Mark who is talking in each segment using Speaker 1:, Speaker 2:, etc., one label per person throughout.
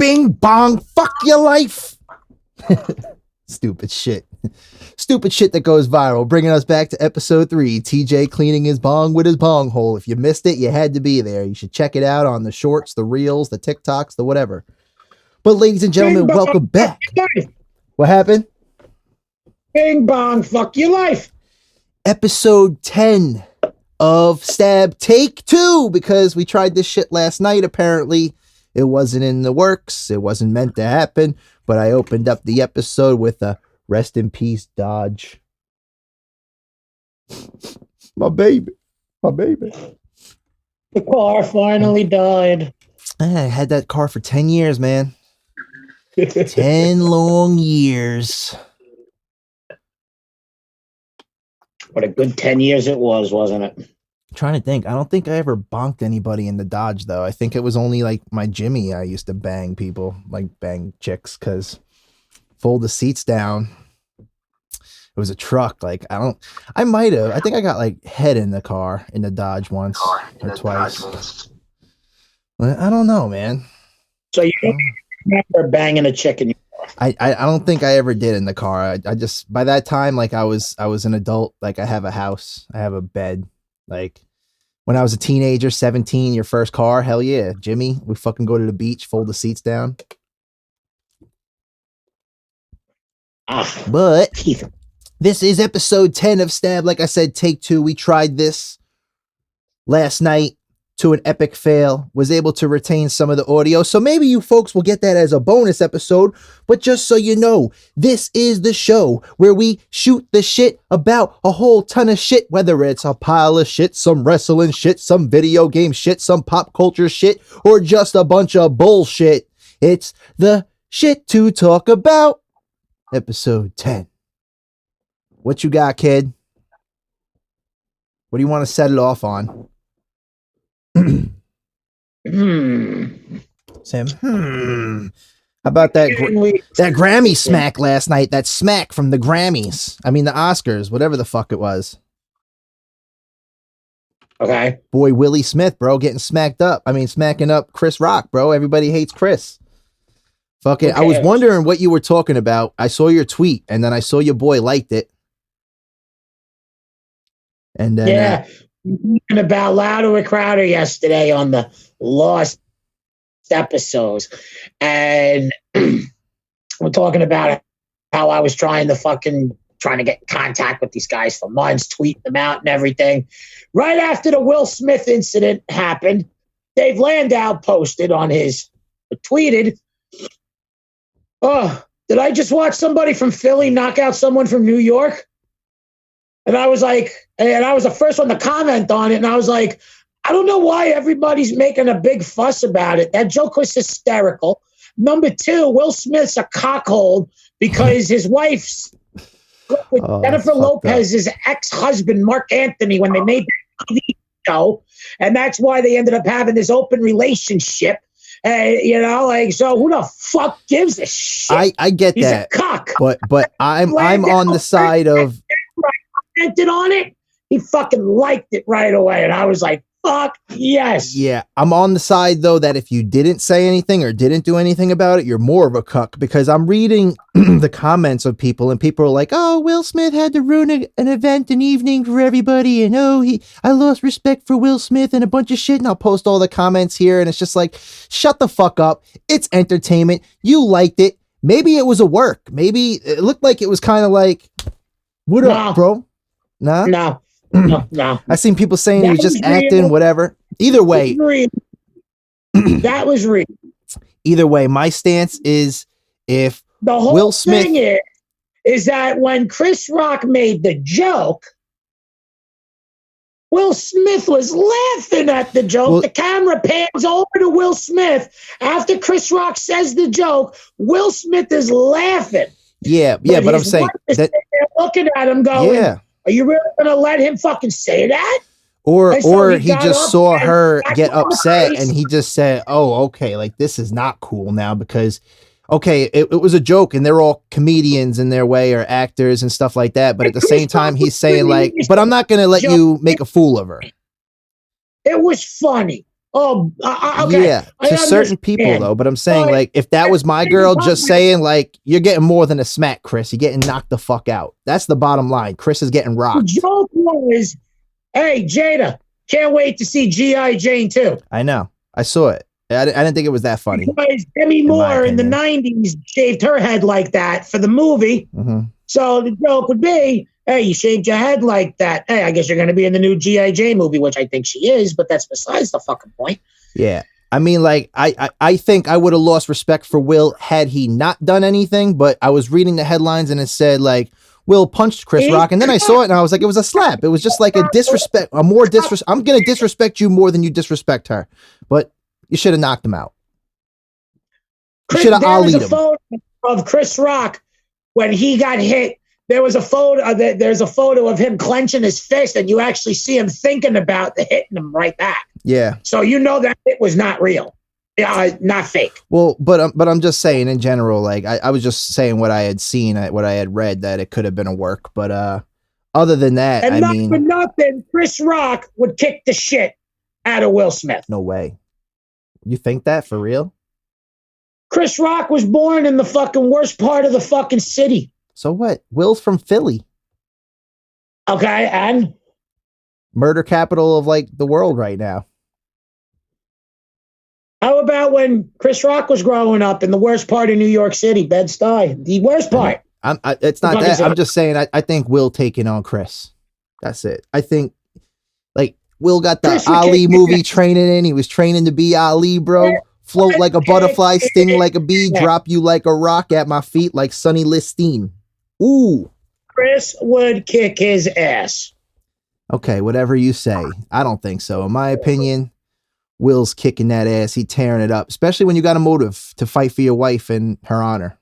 Speaker 1: Bing bong, fuck your life. Stupid shit. Stupid shit that goes viral. Bringing us back to episode 3. TJ cleaning his bong with his bong hole. If you missed it, you had to be there. You should check it out on the shorts, the reels, the TikToks, the whatever. But ladies and gentlemen, welcome back. What happened?
Speaker 2: Bing bong, fuck your life.
Speaker 1: Episode 10 of STTAB Take 2, because we tried this shit last night. Apparently, it wasn't in the works. It wasn't meant to happen. But I opened up the episode with a rest in peace, Dodge. My baby. My baby.
Speaker 2: The car finally died.
Speaker 1: I had that car for 10 years, man. 10 long years.
Speaker 2: What a good 10 years it was, wasn't it?
Speaker 1: I'm trying to think. I don't think I ever bonked anybody in the Dodge, though. I think it was only like my Jimmy. I used to bang people, like bang chicks, because fold the seats down. It was a truck. Like, I might have. I think I got like head in the car in the Dodge once or twice. I don't know, man.
Speaker 2: So you don't remember banging a chick in your car?
Speaker 1: I don't think I ever did in the car. I just, by that time, like I was an adult. Like I have a house, I have a bed. Like when I was a teenager, 17, your first car, hell yeah, Jimmy. We fucking go to the beach, fold the seats down. But this is episode 10 of STTAB. Like I said, take 2. We tried this last night to an epic fail, was able to retain some of the audio. So maybe you folks will get that as a bonus episode. But just so you know, this is the show where we shoot the shit about a whole ton of shit, whether it's a pile of shit, some wrestling shit, some video game shit, some pop culture shit, or just a bunch of bullshit. It's the shit to talk about. Episode 10. What you got, kid? What do you want to set it off on? Sam, How about that Grammy smack last night? That smack from the Grammys. I mean, the Oscars, whatever the fuck it was.
Speaker 2: Okay.
Speaker 1: Boy, Willie Smith, bro, getting smacked up. I mean, smacking up Chris Rock, bro. Everybody hates Chris. Fuck it. I was wondering what you were talking about. I saw your tweet, and then I saw your boy liked it. And then,
Speaker 2: yeah. About Louder with Crowder yesterday on the Lost episodes, and we're talking about how I was trying to get in contact with these guys for months, tweeting them out and everything. Right after the Will Smith incident happened, Dave Landau posted on tweeted, "Oh, did I just watch somebody from Philly knock out someone from New York?" And I was like, and I was the first one to comment on it. And I was like, I don't know why everybody's making a big fuss about it. That joke was hysterical. Number 2, Will Smith's a cockhold because his wife's with Jennifer Lopez's ex-husband, Mark Anthony, when they made that TV show. And that's why they ended up having this open relationship. So who the fuck gives a shit?
Speaker 1: I get
Speaker 2: He's
Speaker 1: that.
Speaker 2: A cock.
Speaker 1: But I'm on the side of
Speaker 2: commented on it, he fucking liked it right away, and I was like, fuck yes.
Speaker 1: Yeah, I'm on the side though that if you didn't say anything or didn't do anything about it, you're more of a cuck, because I'm reading the comments of people, and people are like, oh, Will Smith had to ruin an event, an evening for everybody, and I lost respect for Will Smith and a bunch of shit. And I'll post all the comments here, and it's just like, shut the fuck up. It's entertainment. You liked it. Maybe it was a work. Maybe it looked like it was kind of like, what up, bro? Nah?
Speaker 2: No.
Speaker 1: I seen people saying he was just acting, whatever. Either way.
Speaker 2: That was real.
Speaker 1: Either way, my stance is if
Speaker 2: the whole
Speaker 1: Will Smith
Speaker 2: thing is that when Chris Rock made the joke, Will Smith was laughing at the joke. Well, the camera pans over to Will Smith. After Chris Rock says the joke, Will Smith is laughing.
Speaker 1: Yeah, but I'm saying
Speaker 2: that they're looking at him going,
Speaker 1: yeah.
Speaker 2: Are you really going to let him fucking say that?
Speaker 1: Or he just saw her get upset and he just said, oh, okay, like this is not cool now because, okay, it was a joke and they're all comedians in their way or actors and stuff like that. But at the same time, he's saying like, but I'm not going to let you make a fool of her.
Speaker 2: It was funny. Okay.
Speaker 1: Yeah, to certain people though. But I'm saying,
Speaker 2: But-
Speaker 1: like, if that was my girl, just saying, like, you're getting more than a smack, Chris. You're getting knocked the fuck out. That's the bottom line. Chris is getting
Speaker 2: The
Speaker 1: rocked.
Speaker 2: joke was, hey, Jada, can't wait to see G.I. Jane 2.
Speaker 1: I know. I saw it. I didn't think it was that funny.
Speaker 2: Because Demi Moore in the 90s shaved her head like that for the movie.
Speaker 1: Mm-hmm.
Speaker 2: So the joke would be, hey, you shaved your head like that. Hey, I guess you're going to be in the new G.I. Jane movie, which I think she is, but that's besides the fucking point.
Speaker 1: Yeah. I mean, like, I think I would have lost respect for Will had he not done anything, but I was reading the headlines and it said, like, Will punched Chris Rock, and then I saw it and I was like, it was a slap. It was just like a disrespect, I'm going to disrespect you more than you disrespect her. But you should have knocked him out. You should have
Speaker 2: There was
Speaker 1: Ali'd
Speaker 2: a
Speaker 1: him.
Speaker 2: photo of Chris Rock when he got hit. There was a photo. There's a photo of him clenching his fist, and you actually see him thinking about the hitting him right back.
Speaker 1: Yeah.
Speaker 2: So you know that it was not real, not fake.
Speaker 1: Well, but I'm just saying in general, like I was just saying what I had seen, what I had read, that it could have been a work. But other than that,
Speaker 2: And
Speaker 1: I
Speaker 2: not
Speaker 1: mean,
Speaker 2: for nothing, Chris Rock would kick the shit out of Will Smith.
Speaker 1: no way. You think that for real?
Speaker 2: Chris Rock was born in the fucking worst part of the fucking city.
Speaker 1: So what? Will's from Philly,
Speaker 2: Okay, and
Speaker 1: murder capital of like the world right now.
Speaker 2: how about when Chris Rock was growing up in the worst part of New York City, Bed-Stuy? The worst part.
Speaker 1: It's not that. I'm just saying. I think Will taking on Chris. That's it. I think like Will got the
Speaker 2: Chris
Speaker 1: Ali
Speaker 2: McKay-
Speaker 1: movie training in. He was training to be Ali, bro. Float like a butterfly, sting like a bee, drop you like a rock at my feet like Sonny Liston. Ooh.
Speaker 2: Chris would kick his ass.
Speaker 1: Okay, whatever you say. I don't think so. In my opinion, Will's kicking that ass. He tearing it up, especially when you got a motive to fight for your wife and her honor.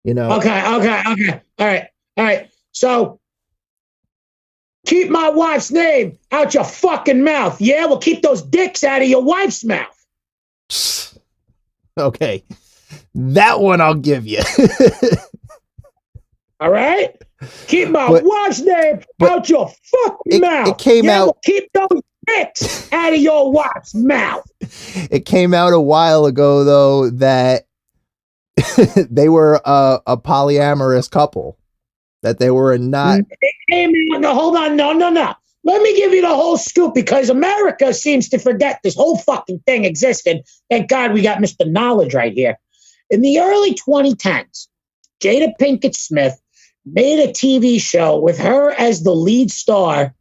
Speaker 1: You know.
Speaker 2: Okay. All right. So keep my wife's name out your fucking mouth. Yeah, we'll keep those dicks out of your wife's mouth.
Speaker 1: Okay. That one I'll give you.
Speaker 2: All right? Keep my wife's name out your fucking mouth.
Speaker 1: It came out.
Speaker 2: We'll keep those dicks out of your wife's mouth.
Speaker 1: It came out a while ago, though, that they were a polyamorous couple. That they were not.
Speaker 2: It came out. No, hold on. No. Let me give you the whole scoop because America seems to forget this whole fucking thing existed. Thank God we got Mr. Knowledge right here. In the early 2010s, Jada Pinkett Smith made a TV show with her as the lead star,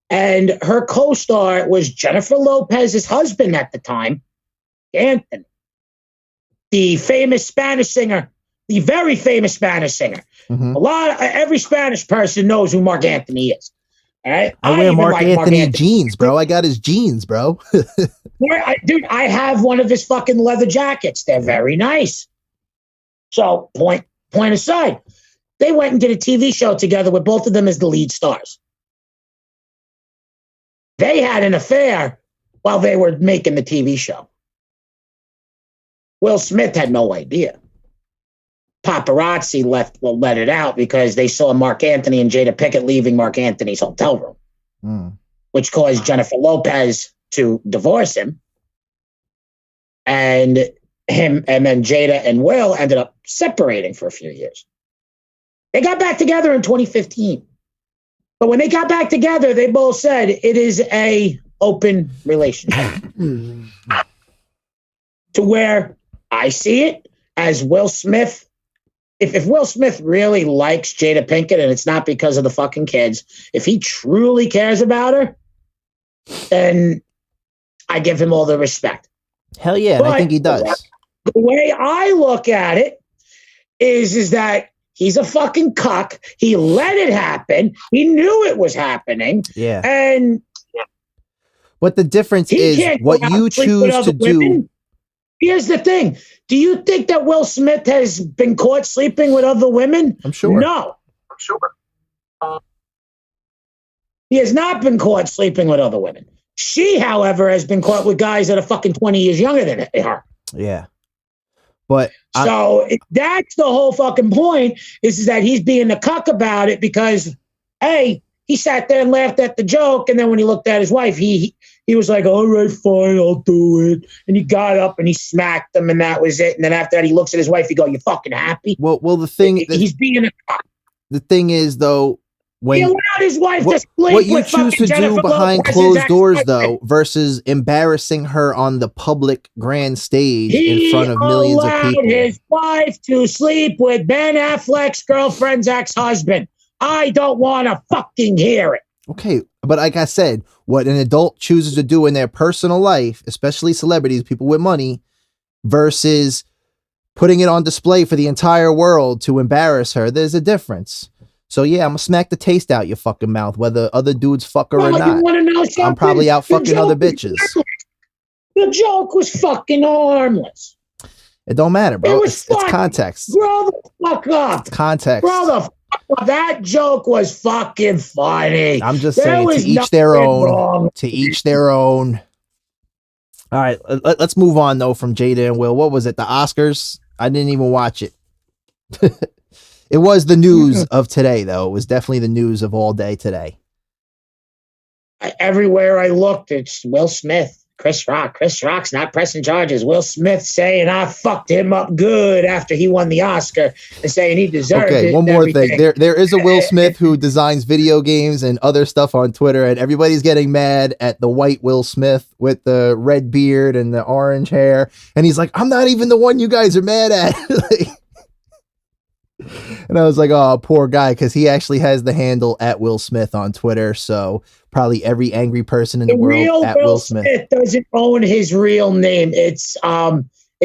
Speaker 2: and her co-star was Jennifer Lopez's husband at the time, Anthony, the famous Spanish singer, the very famous Spanish singer.
Speaker 1: Mm-hmm.
Speaker 2: Every Spanish person knows who Mark Anthony is. All right?
Speaker 1: I wear Mark Anthony jeans, bro. I got his jeans, bro.
Speaker 2: Dude, I have one of his fucking leather jackets. They're very nice. So, point aside, they went and did a TV show together with both of them as the lead stars. They had an affair while they were making the TV show. Will Smith had no idea. Paparazzi let it out because they saw Mark Anthony and Jada Pinkett leaving Mark Anthony's hotel room, which caused Jennifer Lopez to divorce him. And then Jada and Will ended up separating for a few years. They got back together in 2015. But when they got back together, they both said it is a open relationship. To where I see it as Will Smith. If Will Smith really likes Jada Pinkett and it's not because of the fucking kids, if he truly cares about her, then I give him all the respect.
Speaker 1: Hell yeah, and I think he does.
Speaker 2: The way I look at it is that he's a fucking cuck. He let it happen. He knew it was happening.
Speaker 1: Yeah.
Speaker 2: And
Speaker 1: but the difference is what you choose to do.
Speaker 2: Here's the thing. Do you think that Will Smith has been caught sleeping with other women?
Speaker 1: I'm sure.
Speaker 2: No. I'm sure. He has not been caught sleeping with other women. She, however, has been caught with guys that are fucking 20 years younger than her.
Speaker 1: Yeah. But
Speaker 2: that's the whole fucking point is that he's being a cuck about it because, hey, he sat there and laughed at the joke. And then when he looked at his wife, he he was like, all right, fine, I'll do it. And he got up and he smacked him, and that was it. And then after that, he looks at his wife. He go, you fucking happy?
Speaker 1: Well,
Speaker 2: He's being a cop.
Speaker 1: The thing is, though, when
Speaker 2: he allowed his wife to sleep
Speaker 1: what you
Speaker 2: with
Speaker 1: choose to
Speaker 2: Jennifer
Speaker 1: do behind
Speaker 2: Lopez's
Speaker 1: closed doors,
Speaker 2: ex-husband.
Speaker 1: though, versus embarrassing her on the public grand stage in front of millions of people.
Speaker 2: He allowed his wife to sleep with Ben Affleck's girlfriend's ex-husband. I don't want to fucking hear it.
Speaker 1: Okay, but like I said, what an adult chooses to do in their personal life, especially celebrities, people with money, versus putting it on display for the entire world to embarrass her, there's a difference. So yeah, I'm gonna smack the taste out your fucking mouth, whether other dudes fuck her or not.
Speaker 2: You wanna know something?
Speaker 1: I'm probably out fucking other bitches.
Speaker 2: The joke was fucking harmless.
Speaker 1: It don't matter, bro. It's context.
Speaker 2: Grow the fuck up.
Speaker 1: It's context.
Speaker 2: Grow the fuck up. That joke was fucking funny.
Speaker 1: I'm just saying, to each their own. Wrong. To each their own. All right, let's move on though from Jada and Will. What was it? The Oscars? I didn't even watch it. It was the news of today, though. It was definitely the news of all day today.
Speaker 2: Everywhere I looked, it's Will Smith, Chris Rock. Chris Rock's not pressing charges. Will Smith saying I fucked him up good after he won the Oscar and saying he deserved it.
Speaker 1: Okay, one more thing. There is a Will Smith who designs video games and other stuff on Twitter, and everybody's getting mad at the white Will Smith with the red beard and the orange hair. And he's like, I'm not even the one you guys are mad at. And I was like, oh, poor guy, because he actually has the handle at Will Smith on Twitter. So probably every angry person in the world at Will Smith
Speaker 2: doesn't own his real name. It's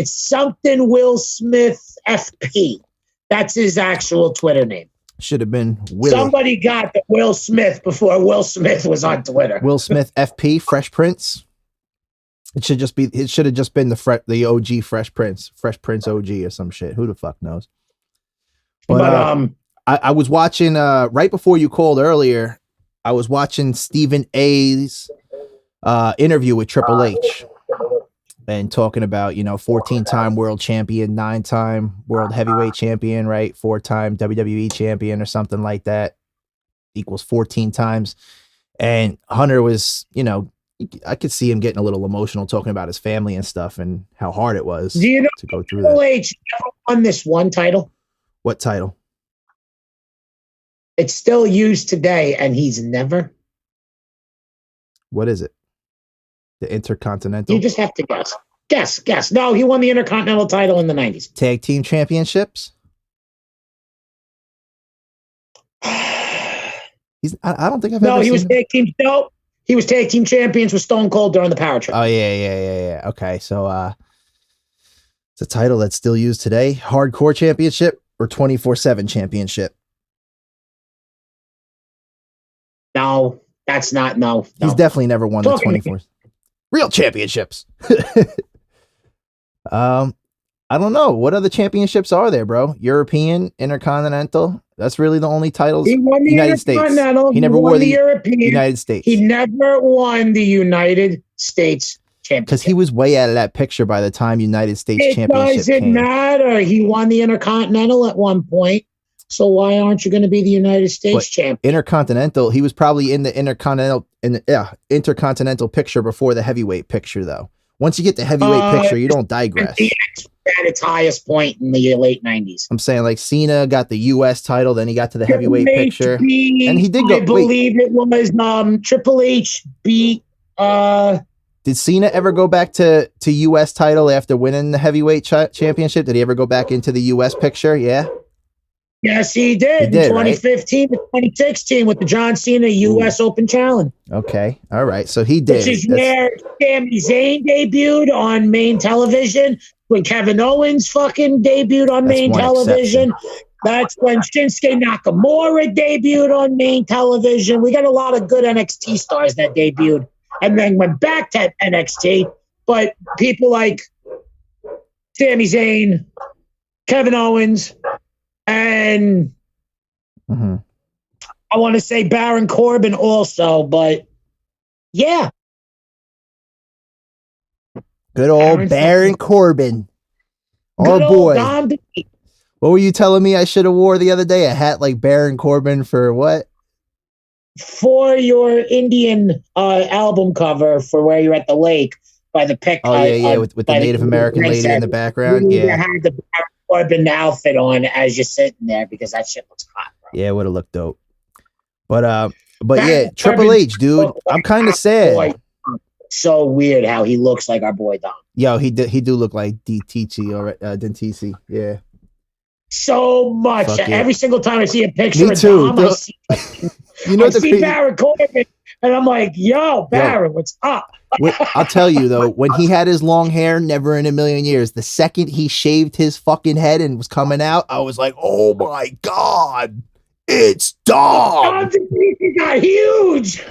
Speaker 2: something Will Smith FP. That's his actual Twitter name.
Speaker 1: Should have been Willie.
Speaker 2: Somebody got the Will Smith before Will Smith was on Twitter.
Speaker 1: Will Smith FP, Fresh Prince. It should have just been the OG Fresh Prince OG or some shit. Who the fuck knows? But I was watching right before you called earlier. I was watching Stephen A's interview with Triple H and talking about 14-time world champion, 9-time world heavyweight champion, right? 4-time WWE champion or something like that equals 14 times. And Hunter was, I could see him getting a little emotional talking about his family and stuff and how hard it was to go through that.
Speaker 2: Triple H never won this one title.
Speaker 1: What title?
Speaker 2: It's still used today, and he's never.
Speaker 1: What is it? The Intercontinental?
Speaker 2: You just have to guess. Guess. No, he won the Intercontinental title in the 90s.
Speaker 1: Tag Team Championships? I don't think I've ever
Speaker 2: he was
Speaker 1: seen
Speaker 2: tag team. No, he was tag team champions with Stone Cold during the Power Trip.
Speaker 1: Oh, yeah. Okay, so it's a title that's still used today. Hardcore Championship or 24/7 Championship?
Speaker 2: No, that's not. No.
Speaker 1: He's definitely never won the 24 real championships. I don't know. What other championships are there, bro? European, Intercontinental. That's really the only titles.
Speaker 2: He won the
Speaker 1: United States.
Speaker 2: He never won the European.
Speaker 1: United States.
Speaker 2: He never won the United States championship.
Speaker 1: Because he was way out of that picture by the time United States Championship
Speaker 2: It doesn't matter. He won the Intercontinental at one point. So why aren't you going to be the United States champion?
Speaker 1: Intercontinental, he was probably in the Intercontinental picture before the heavyweight picture, though. Once you get the heavyweight picture, you don't digress.
Speaker 2: At its highest point in the late 90s.
Speaker 1: I'm saying, like, Cena got the U.S. title, then he got to the heavyweight picture. And he did go.
Speaker 2: I believe it was Triple H beat.
Speaker 1: Did Cena ever go back to U.S. title after winning the heavyweight championship? Did he ever go back into the U.S. picture? Yeah.
Speaker 2: Yes, he did. In 2015 to 2016 with the John Cena U.S. Open Challenge.
Speaker 1: Okay. All right. So he did.
Speaker 2: Which is where Sami Zayn debuted on main television, when Kevin Owens fucking debuted on main television. That's when Shinsuke Nakamura debuted on main television. We got a lot of good NXT stars that debuted and then went back to NXT. But people like Sami Zayn, Kevin Owens, and I want to say Baron Corbin also, but yeah.
Speaker 1: Good old Baron Corbin. Our boy. What were you telling me I should have wore the other day? A hat like Baron Corbin for what?
Speaker 2: for your Indian album cover for where you're at the lake by the pic.
Speaker 1: Oh yeah, with the Native American lady in the background.
Speaker 2: You
Speaker 1: Yeah,
Speaker 2: had the Baron Corbin outfit on as you're sitting there because that shit looks hot, bro.
Speaker 1: yeah, would have looked dope. But yeah, Triple H, dude, I'm kind of sad.
Speaker 2: Boy, so weird how he looks like our boy Dom.
Speaker 1: Yo, he do look like DTC or Dentisi. Yeah.
Speaker 2: So much.
Speaker 1: Fuck
Speaker 2: Every single time I see a picture
Speaker 1: Me too.
Speaker 2: of Dom, I see,
Speaker 1: you know,
Speaker 2: I see Baron Corbin, and I'm like, yo, Baron, what's up?
Speaker 1: I'll tell you though, when he had his long hair, never in a million years, the second he shaved his fucking head and was coming out, I was like, oh my God, it's Dom.
Speaker 2: He got huge.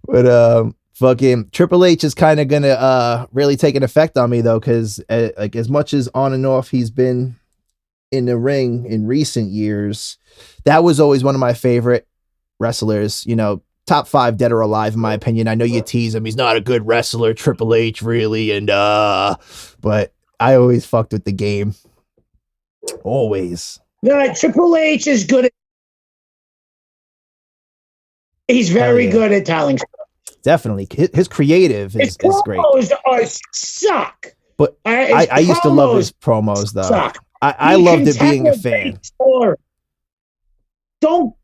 Speaker 1: But fucking Triple H is kind of gonna really take an effect on me though, because like as much as on and off he's been in the ring in recent years, that was always one of my favorite wrestlers. You know, top 5 dead or alive in my opinion. I know you tease him, he's not a good wrestler, Triple H, really, and but I always fucked with the game. Always.
Speaker 2: No, Triple H is good. He's very good at telling stories.
Speaker 1: Definitely. His creative is great.
Speaker 2: His promos suck.
Speaker 1: But I used to love his promos though.
Speaker 2: Suck.
Speaker 1: I loved it being a fan.
Speaker 2: Don't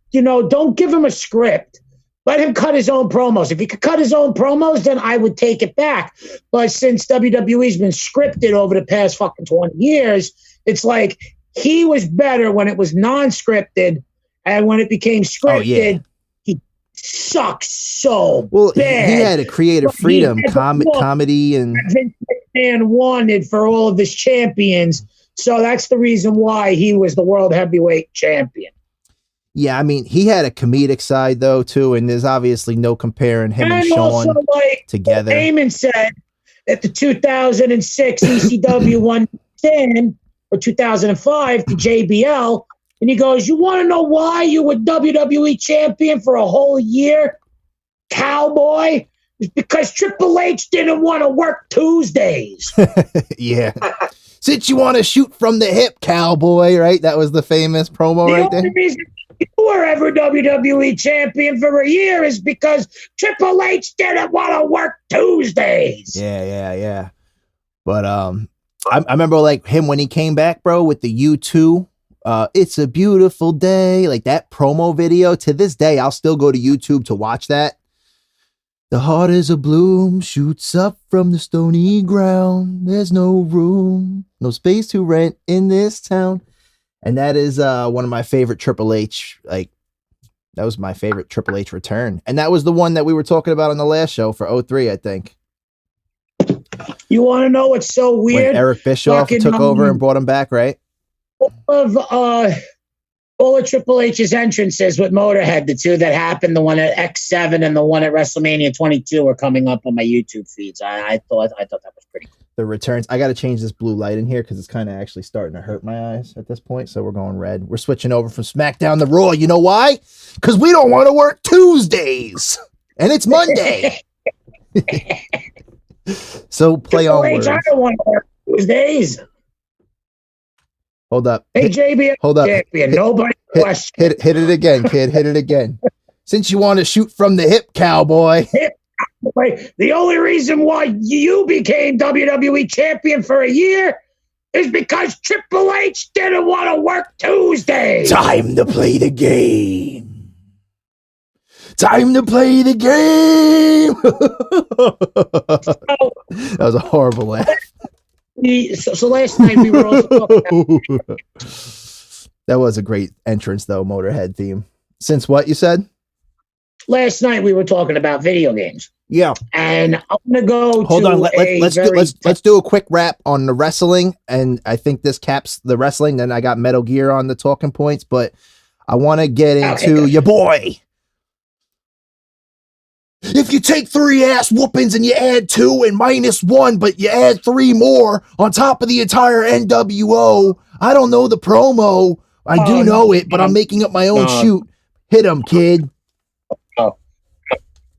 Speaker 2: give him a script. Let him cut his own promos. If he could cut his own promos, then I would take it back. But since WWE's been scripted over the past fucking 20 years, it's like he was better when it was non-scripted, and when it became scripted, he sucks so bad.
Speaker 1: He had a creative freedom, comedy, and
Speaker 2: Vince McMahon wanted for all of his champions. So that's the reason why he was the world heavyweight champion.
Speaker 1: Yeah, I mean, he had a comedic side though too, and there's obviously no comparing him and Shawn
Speaker 2: also,
Speaker 1: together.
Speaker 2: Heyman said at the 2006 ECW 110 or 2005 to JBL, and he goes, "You want to know why you were WWE champion for a whole year, cowboy? It's because Triple H didn't want to work Tuesdays."
Speaker 1: Yeah. Since you want to shoot from the hip, cowboy, right? That was the famous promo right there.
Speaker 2: The only reason you were ever WWE champion for a year is because Triple H didn't want to work Tuesdays.
Speaker 1: Yeah. But I remember like him when he came back, bro, with the U2. It's a beautiful day. Like that promo video. To this day, I'll still go to YouTube to watch that. The heart is a bloom, shoots up from the stony ground. There's no room, no space to rent in this town. And that is one of my favorite Triple H. Like, that was my favorite Triple H return. And that was the one that we were talking about on the last show for 03, I think.
Speaker 2: You want to know what's so weird?
Speaker 1: When Eric Bischoff took over and brought him back, right?
Speaker 2: All of Triple H's entrances with Motorhead, the two that happened, the one at X7 and the one at WrestleMania 22 are coming up on my YouTube feeds. I thought that was pretty cool.
Speaker 1: The returns. I got to change this blue light in here because it's kind of actually starting to hurt my eyes at this point. So we're going red. We're switching over from SmackDown to Raw. You know why? Because we don't want to work Tuesdays. And it's Monday. So play on words.
Speaker 2: I don't want to work Tuesdays.
Speaker 1: Hold up.
Speaker 2: Hey, JB.
Speaker 1: Hold up.
Speaker 2: Nobody questions.
Speaker 1: Hit it again, kid. Hit it again. Since you want to shoot from the hip, cowboy.
Speaker 2: The only reason why you became WWE champion for a year is because Triple H didn't want to work Tuesdays.
Speaker 1: Time to play the game. Time to play the game. That was a horrible laugh.
Speaker 2: So last night we were also talking about
Speaker 1: that was a great entrance though, Motorhead theme. Since what you said?
Speaker 2: Last night we were talking about video games.
Speaker 1: Yeah.
Speaker 2: And I'm gonna go.
Speaker 1: Hold on, let's do a quick wrap on the wrestling, and I think this caps the wrestling. Then I got Metal Gear on the talking points, but I want to get into your boy. If you take 3 ass whoopings and you add 2 and minus 1, but you add 3 more on top of the entire NWO, I don't know the promo. I do know it, but I'm making up my own shoot. Hit him, kid.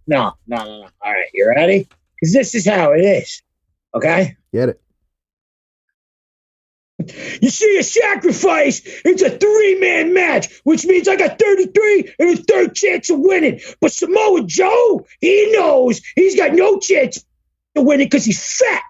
Speaker 2: No. All right, you ready? Because this is how it is. Okay?
Speaker 1: Get it.
Speaker 2: You see, a sacrifice, it's a 3-man match, which means I got 33 and a third chance of winning. But Samoa Joe, he knows he's got no chance of winning because he's fat.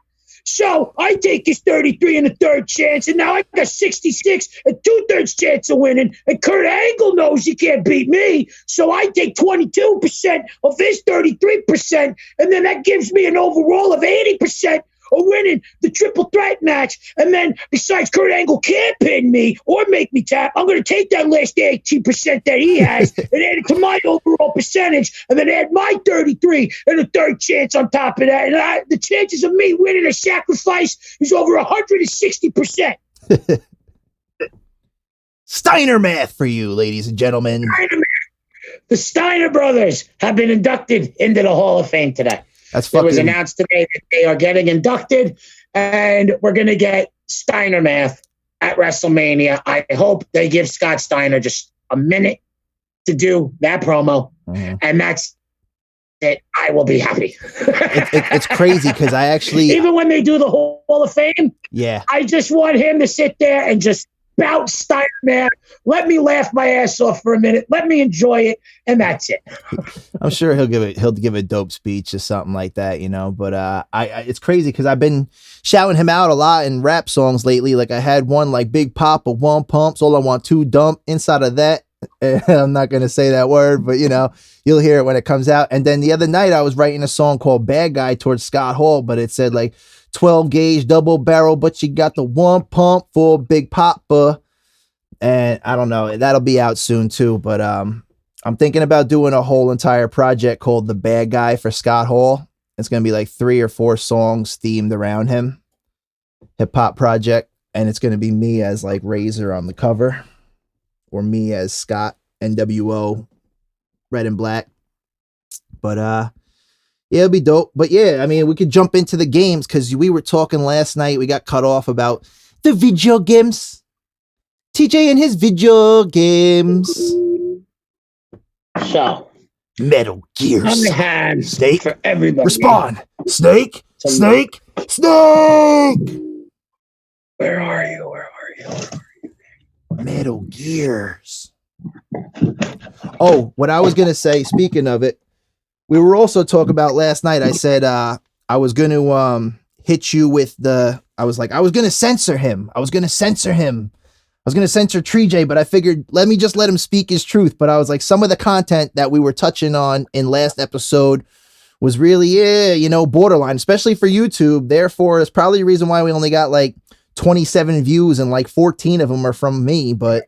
Speaker 2: So I take his 33 and a third chance, and now I got 66 and 2/3 chance of winning. And Kurt Angle knows he can't beat me, so I take 22% of his 33%, and then that gives me an overall of 80% of winning the triple threat match. And then besides Kurt Angle can't pin me or make me tap, I'm going to take that last 18% that he has and add it to my overall percentage, and then add my 33 and a third chance on top of that. And the chances of me winning a sacrifice is over 160%.
Speaker 1: Steiner math for you, ladies and gentlemen.
Speaker 2: The Steiner brothers have been inducted into the Hall of Fame today. It was announced today that they are getting inducted, and we're going to get Steiner math at WrestleMania. I hope they give Scott Steiner just a minute to do that promo, and that's it. I will be happy.
Speaker 1: It's crazy because I actually...
Speaker 2: Even when they do the Hall of Fame, I just want him to sit there and just bout Steiner math. Let me laugh my ass off for a minute. Let me enjoy it, and that's it.
Speaker 1: I'm sure he'll give a dope speech or something like that, you know. But it's crazy because I've been shouting him out a lot in rap songs lately. Like I had one like Big Poppa, one pumps, all I want to dump. Inside of that, I'm not gonna say that word, but you know, you'll hear it when it comes out. And then the other night I was writing a song called Bad Guy towards Scott Hall, but it said like 12 gauge double barrel, but you got the one pump for Big Poppa. And I don't know, that'll be out soon too. But I'm thinking about doing a whole entire project called The Bad Guy for Scott Hall. It's gonna be like 3 or 4 songs themed around him, hip hop project, and it's gonna be me as like Razor on the cover, or me as Scott NWO, red and black. But yeah, it'll be dope. But yeah, I mean, we could jump into the games because we were talking last night. We got cut off about the video games. TJ and his video games.
Speaker 2: So,
Speaker 1: Metal Gear.
Speaker 2: on the hands
Speaker 1: Snake.
Speaker 2: for everybody.
Speaker 1: Respond. Snake. Snake. Snake.
Speaker 2: Where are you? Where are you? Where are you?
Speaker 1: Metal Gears. Oh, what I was gonna say. Speaking of it, we were also talking about last night. I said I was gonna hit you with the. I was gonna censor him. I was gonna censor Tree J, but I figured let me just let him speak his truth. But I was like, some of the content that we were touching on in last episode was really, borderline, especially for YouTube. Therefore, it's probably the reason why we only got like 27 views and like 14 of them are from me. But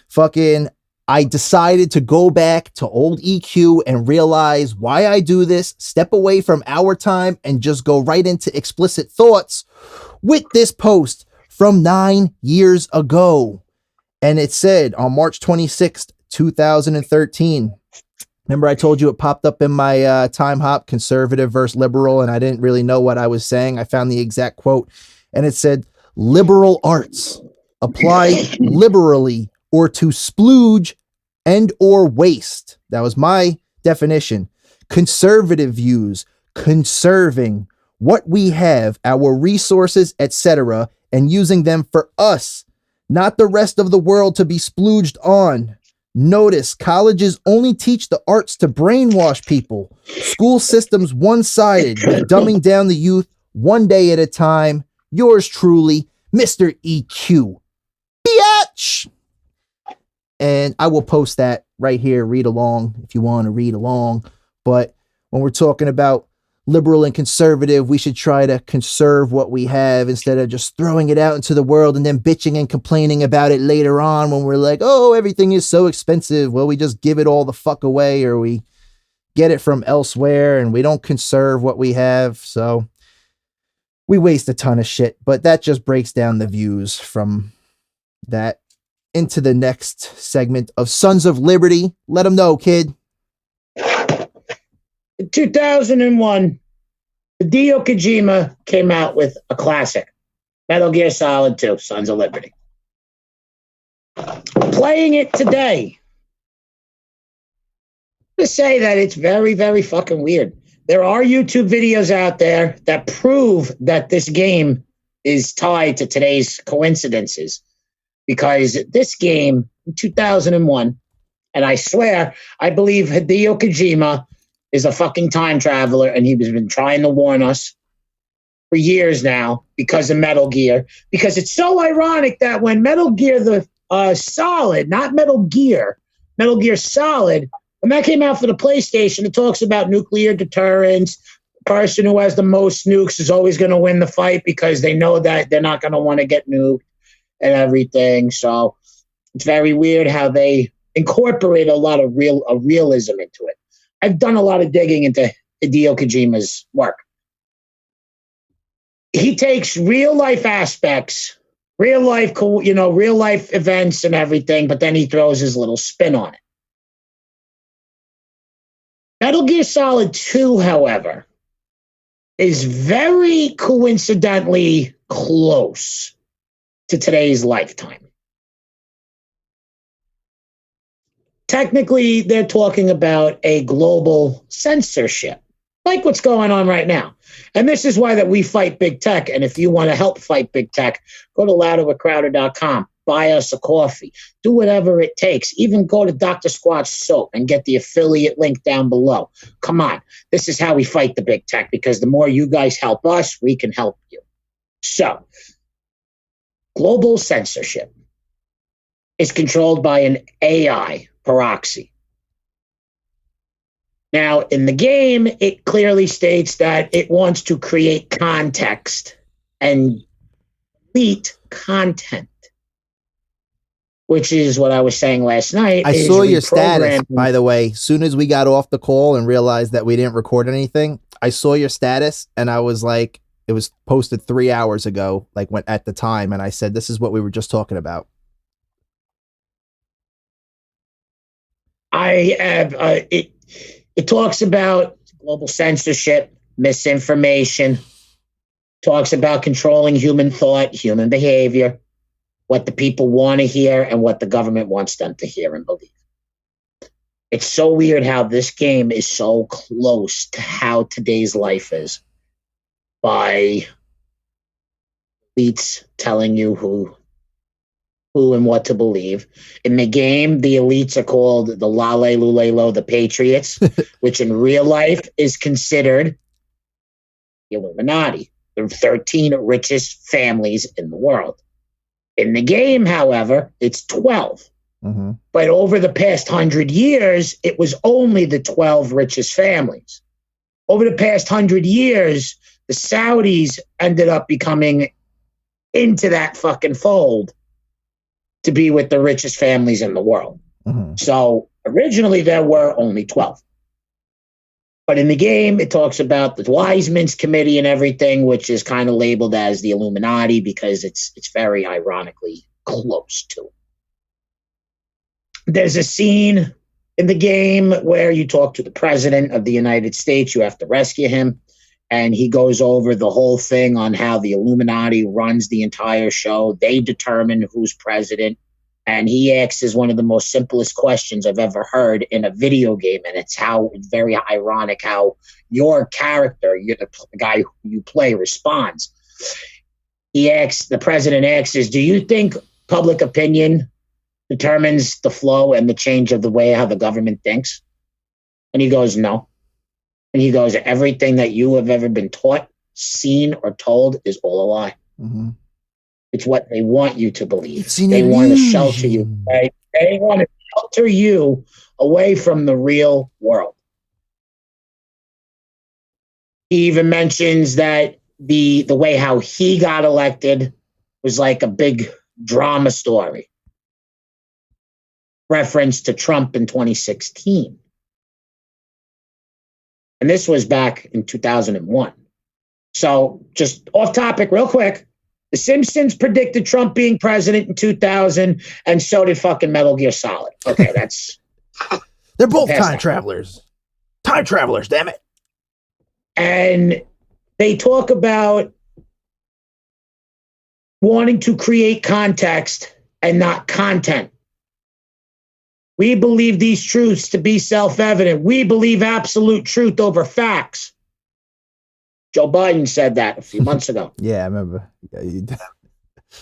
Speaker 1: fucking, I decided to go back to old EQ and realize why I do this, step away from our time and just go right into explicit thoughts with this post from 9 years ago. And it said on March 26th, 2013. Remember I told you it popped up in my time hop, conservative versus liberal, and I didn't really know what I was saying. I found the exact quote, and it said, liberal arts apply liberally or to splooge and or waste. That was my definition. Conservative views, conserving what we have, our resources, etc., and using them for us, not the rest of the world to be splooged on. Notice, colleges only teach the arts to brainwash people. School systems one-sided, dumbing down the youth one day at a time. Yours truly, Mr. EQ. Biatch! And I will post that right here. Read along if you want to read along. But when we're talking about liberal and conservative, we should try to conserve what we have instead of just throwing it out into the world and then bitching and complaining about it later on when we're like, oh, everything is so expensive. Well, we just give it all the fuck away, or we get it from elsewhere and we don't conserve what we have. So we waste a ton of shit, but that just breaks down the views from that into the next segment of Sons of Liberty. Let them know, kid.
Speaker 2: In 2001, Hideo Kojima came out with a classic, Metal Gear Solid 2, Sons of Liberty. Playing it today, to say that it's very, very fucking weird. There are YouTube videos out there that prove that this game is tied to today's coincidences, because this game in 2001, and I swear, I believe Hideo Kojima is a fucking time traveler, and he's been trying to warn us for years now because of Metal Gear. Because it's so ironic that when Metal Gear the Solid, not Metal Gear, Metal Gear Solid, when that came out for the PlayStation, it talks about nuclear deterrence. The person who has the most nukes is always going to win the fight because they know that they're not going to want to get nuked and everything. So it's very weird how they incorporate a lot of realism into it. I've done a lot of digging into Hideo Kojima's work. He takes real life aspects, real life events and everything, but then he throws his little spin on it. Metal Gear Solid 2, however, is very coincidentally close to today's lifetime. Technically, they're talking about a global censorship, like what's going on right now. And this is why that we fight big tech. And if you want to help fight big tech, go to louderwithcrowder.com, buy us a coffee, do whatever it takes. Even go to Dr. Squatch Soap and get the affiliate link down below. Come on. This is how we fight the big tech, because the more you guys help us, we can help you. So, global censorship is controlled by an AI proxy. Now, in the game, it clearly states that it wants to create context and delete content, which is what I was saying last night.
Speaker 1: I saw your status, by the way. Soon as we got off the call and realized that we didn't record anything, I saw your status and I was like, it was posted 3 hours ago, like when at the time, and I said, this is what we were just talking about.
Speaker 2: I have it talks about global censorship, misinformation, talks about controlling human thought, human behavior, what the people want to hear and what the government wants them to hear and believe. It's so weird how this game is so close to how today's life is, by elites telling you who and what to believe. In the game, the elites are called the Lale Lulelo, the Patriots, which in real life is considered the Illuminati, the 13 richest families in the world. In the game, however, it's 12.
Speaker 1: Mm-hmm.
Speaker 2: But over the past 100 years, it was only the 12 richest families. Over the past 100 years, the Saudis ended up becoming into that fucking fold to be with the richest families in the world.
Speaker 1: Mm-hmm.
Speaker 2: So originally there were only 12. But in the game, it talks about the Wiseman's Committee and everything, which is kind of labeled as the Illuminati because it's very ironically close to it. There's a scene in the game where you talk to the president of the United States. You have to rescue him. And he goes over the whole thing on how the Illuminati runs the entire show. They determine who's president. And he asks one of the most simplest questions I've ever heard in a video game. And it's very ironic how your character, the guy who you play, responds. The president asks, do you think public opinion determines the flow and the change of the way how the government thinks? And he goes, no. And he goes, everything that you have ever been taught, seen, or told is all a lie.
Speaker 1: Mm-hmm.
Speaker 2: It's what they want you to believe. They want to shelter you. Right? They want to shelter you away from the real world. He even mentions that the way how he got elected was like a big drama story. Reference to Trump in 2016. And this was back in 2001. So just off topic real quick. The Simpsons predicted Trump being president in 2000, and so did fucking Metal Gear Solid. Okay, that's...
Speaker 1: They're both time travelers. Time travelers, damn it.
Speaker 2: And they talk about wanting to create context and not content. We believe these truths to be self-evident. We believe absolute truth over facts. Joe Biden said that a few months ago.
Speaker 1: Yeah, I remember. Yeah, you did.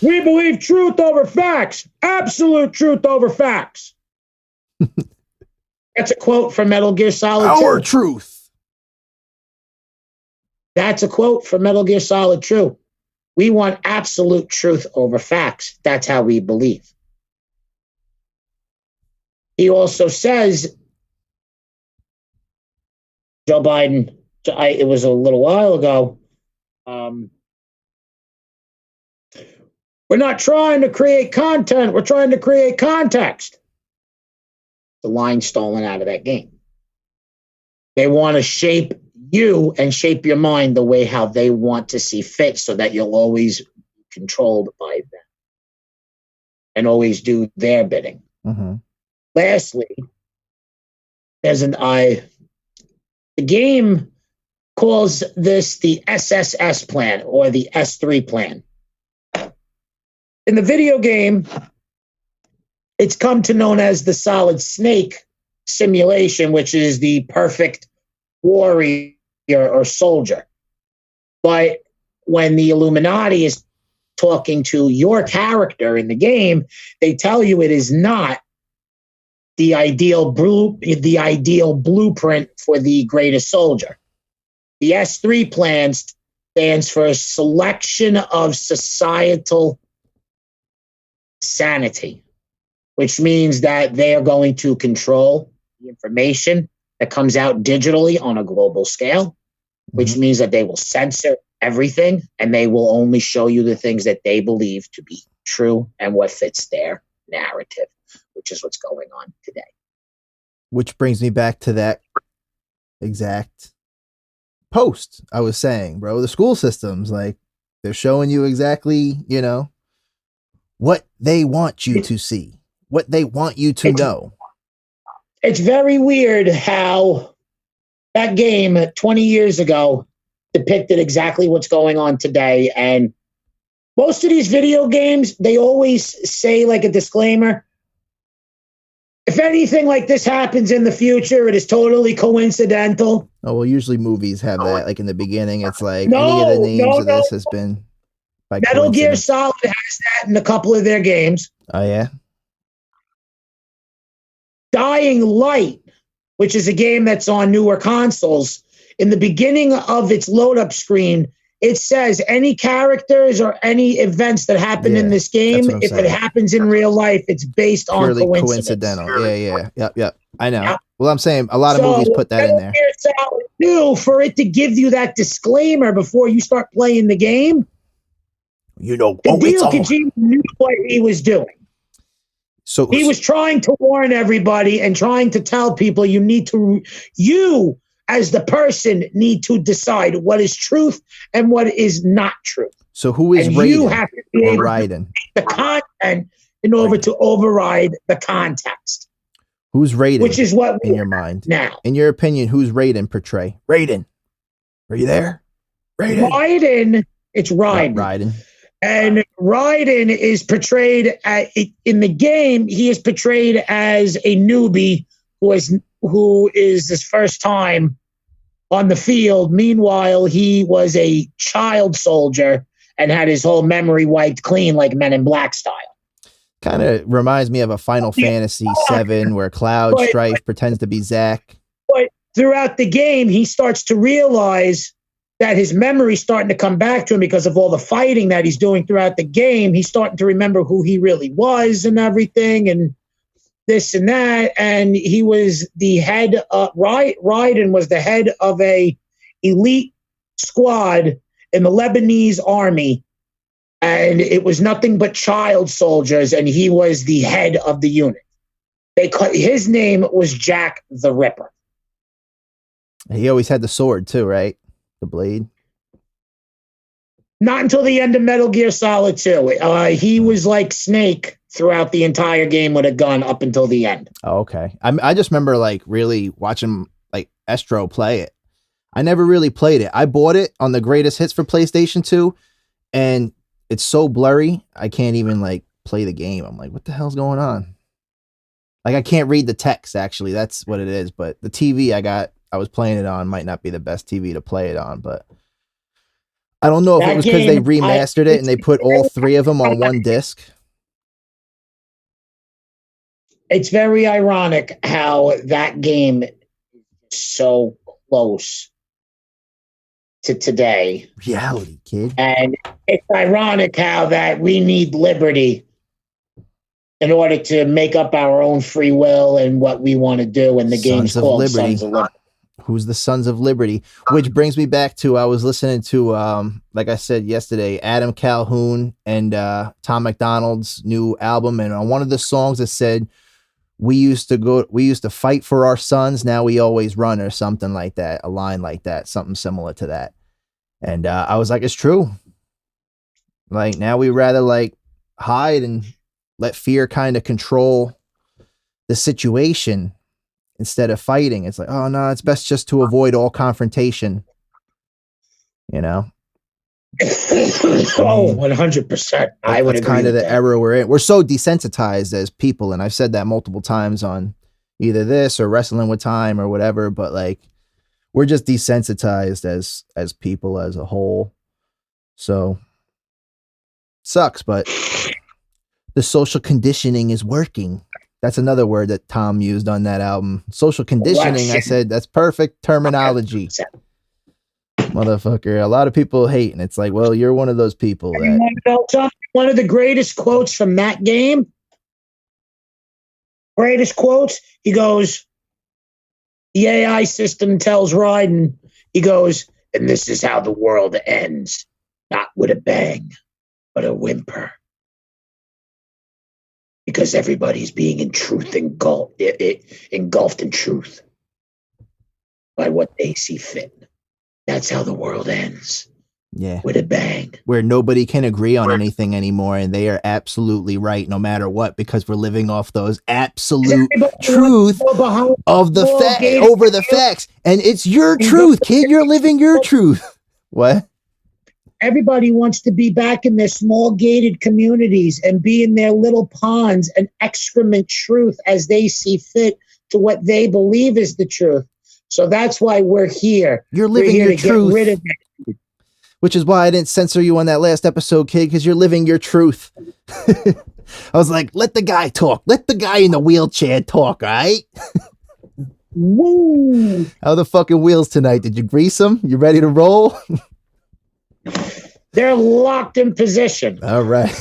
Speaker 2: We believe truth over facts. Absolute truth over facts. That's a quote from Metal Gear Solid 2.
Speaker 1: Our truth.
Speaker 2: That's a quote from Metal Gear Solid 2. We want absolute truth over facts. That's how we believe. He also says, Joe Biden, it was a little while ago, we're not trying to create content. We're trying to create context. The line stolen out of that game. They want to shape you and shape your mind the way how they want to see fit so that you'll always be controlled by them and always do their bidding.
Speaker 1: Mm-hmm.
Speaker 2: Lastly, the game calls this the SSS plan or the S3 plan. In the video game, it's come to known as the Solid Snake simulation, which is the perfect warrior or soldier. But when the Illuminati is talking to your character in the game, they tell you it is not the ideal blueprint for the greatest soldier. The S3 plan stands for a selection of societal sanity, which means that they are going to control the information that comes out digitally on a global scale, which means that they will censor everything and they will only show you the things that they believe to be true and what fits their narrative, which is what's going on today.
Speaker 1: Which brings me back to that exact post I was saying, bro. The school systems, like, they're showing you exactly, you know, what they want you to see, what they want you to know.
Speaker 2: It's very weird how that game 20 years ago depicted exactly what's going on today. And most of these video games, they always say, like, a disclaimer, if anything like this happens in the future, it is totally coincidental.
Speaker 1: Oh, well, usually movies have that. Like in the beginning, it's like any of the names of this has been by
Speaker 2: Metal Gear Solid has that in a couple of their games.
Speaker 1: Oh, yeah?
Speaker 2: Dying Light, which is a game that's on newer consoles, in the beginning of its load-up screen, it says any characters or any events that happen in this game, if it happens in real life, it's based
Speaker 1: purely
Speaker 2: on
Speaker 1: coincidental. Yep. I know. Yep. Well, I'm saying a lot of movies put that in there.
Speaker 2: For it to give you that disclaimer before you start playing the game,
Speaker 1: you know,
Speaker 2: Kojima knew what he was doing. So he was trying to warn everybody and trying to tell people you as the person need to decide what is truth and what is not truth.
Speaker 1: So who is Raiden?
Speaker 2: You have to be able to make the content in order to override the context.
Speaker 1: Who's Raiden?
Speaker 2: Which is what
Speaker 1: in your mind
Speaker 2: now.
Speaker 1: In your opinion, who's Raiden portray? Raiden. Are you there?
Speaker 2: Raiden. It's Raiden.
Speaker 1: Raiden.
Speaker 2: And Raiden is portrayed in the game. He is portrayed as a newbie who is his first time on the field. Meanwhile, he was a child soldier and had his whole memory wiped clean, like Men in Black style.
Speaker 1: Kind of reminds me of a Final Fantasy VII where Cloud Strife pretends to be Zack.
Speaker 2: But throughout the game, he starts to realize that his memory's starting to come back to him because of all the fighting that he's doing throughout the game. He's starting to remember who he really was and everything and this and that. And he was the head of Raiden was the head of a elite squad in the Lebanese army. And it was nothing but child soldiers. And he was the head of the unit. His name was Jack the Ripper.
Speaker 1: He always had the sword too, right? The blade.
Speaker 2: Not until the end of Metal Gear Solid 2. He was like Snake throughout the entire game with a gun up until the end.
Speaker 1: Oh, okay. I just remember like really watching like Estro play it. I never really played it. I bought it on the greatest hits for PlayStation 2 and it's so blurry. I can't even like play the game. I'm like, what the hell's going on? Like I can't read the text actually. That's what it is. But the TV I was playing it on might not be the best TV to play it on, but I don't know if
Speaker 2: That
Speaker 1: it was because they
Speaker 2: game,
Speaker 1: remastered it and they put all three of them on one disc.
Speaker 2: It's very ironic how that game is so close to today.
Speaker 1: Reality, kid.
Speaker 2: And it's ironic how that we need liberty in order to make up our own free will and what we want to do. And the game's called Sons of Liberty.
Speaker 1: Who's the Sons of Liberty? Which brings me back to, I was listening to, like I said yesterday, Adam Calhoun and Tom McDonald's new album. And on one of the songs it said, we used to fight for our sons. Now we always run, or something like that. A line like that, something similar to that. And I was like, it's true. Like, now we rather like hide and let fear kind of control the situation instead of fighting. It's like, oh no, it's best just to avoid all confrontation. You know?
Speaker 2: Oh, 100%. I would agree.
Speaker 1: That's kind of the era we're in. We're so desensitized as people, and I've said that multiple times on either this or Wrestling with Time or whatever, but like, we're just desensitized as people as a whole. So sucks, but the social conditioning is working. That's another word that Tom used on that album. Social conditioning. I said, that's perfect terminology. Motherfucker. A lot of people hate, and it's like, well, you're one of those people that...
Speaker 2: One of the greatest quotes from that game. Greatest quotes. He goes, the AI system tells Raiden, he goes, and this is how the world ends. Not with a bang, but a whimper. Because everybody's being in truth engulfed in truth by what they see fit. That's how the world ends.
Speaker 1: Yeah.
Speaker 2: With a bang.
Speaker 1: Where nobody can agree on anything anymore, and they are absolutely right no matter what, because we're living off those absolute truth of the fact over the facts. And it's your truth, kid. You're living your truth. What?
Speaker 2: Everybody wants to be back in their small gated communities and be in their little ponds and excrement truth as they see fit to what they believe is the truth. So that's why we're here.
Speaker 1: You're living your truth.
Speaker 2: Get rid of it.
Speaker 1: Which is why I didn't censor you on that last episode, kid, because you're living your truth. I was like, let the guy talk. Let the guy in the wheelchair talk, all right?
Speaker 2: Woo!
Speaker 1: How are the fucking wheels tonight? Did you grease them? You ready to roll?
Speaker 2: They're locked in position.
Speaker 1: All right.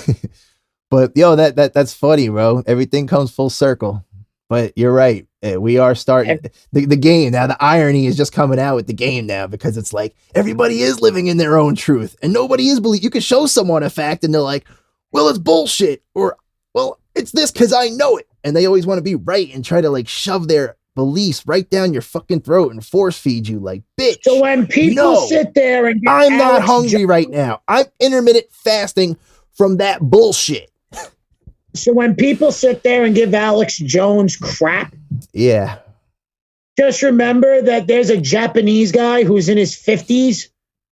Speaker 1: But, yo, that's funny, bro. Everything comes full circle. But you're right. We are starting the game now. The irony is just coming out with the game now, because it's like everybody is living in their own truth and nobody is believe. You can show someone a fact and they're like, well, it's bullshit, or, well, it's this because I know it. And they always want to be right and try to like shove their beliefs right down your fucking throat and force feed you like, bitch.
Speaker 2: So when people sit there and
Speaker 1: I'm not hungry right now. I'm intermittent fasting from that bullshit.
Speaker 2: So when people sit there and give Alex Jones crap,
Speaker 1: yeah,
Speaker 2: just remember that there's a Japanese guy who's in his 50s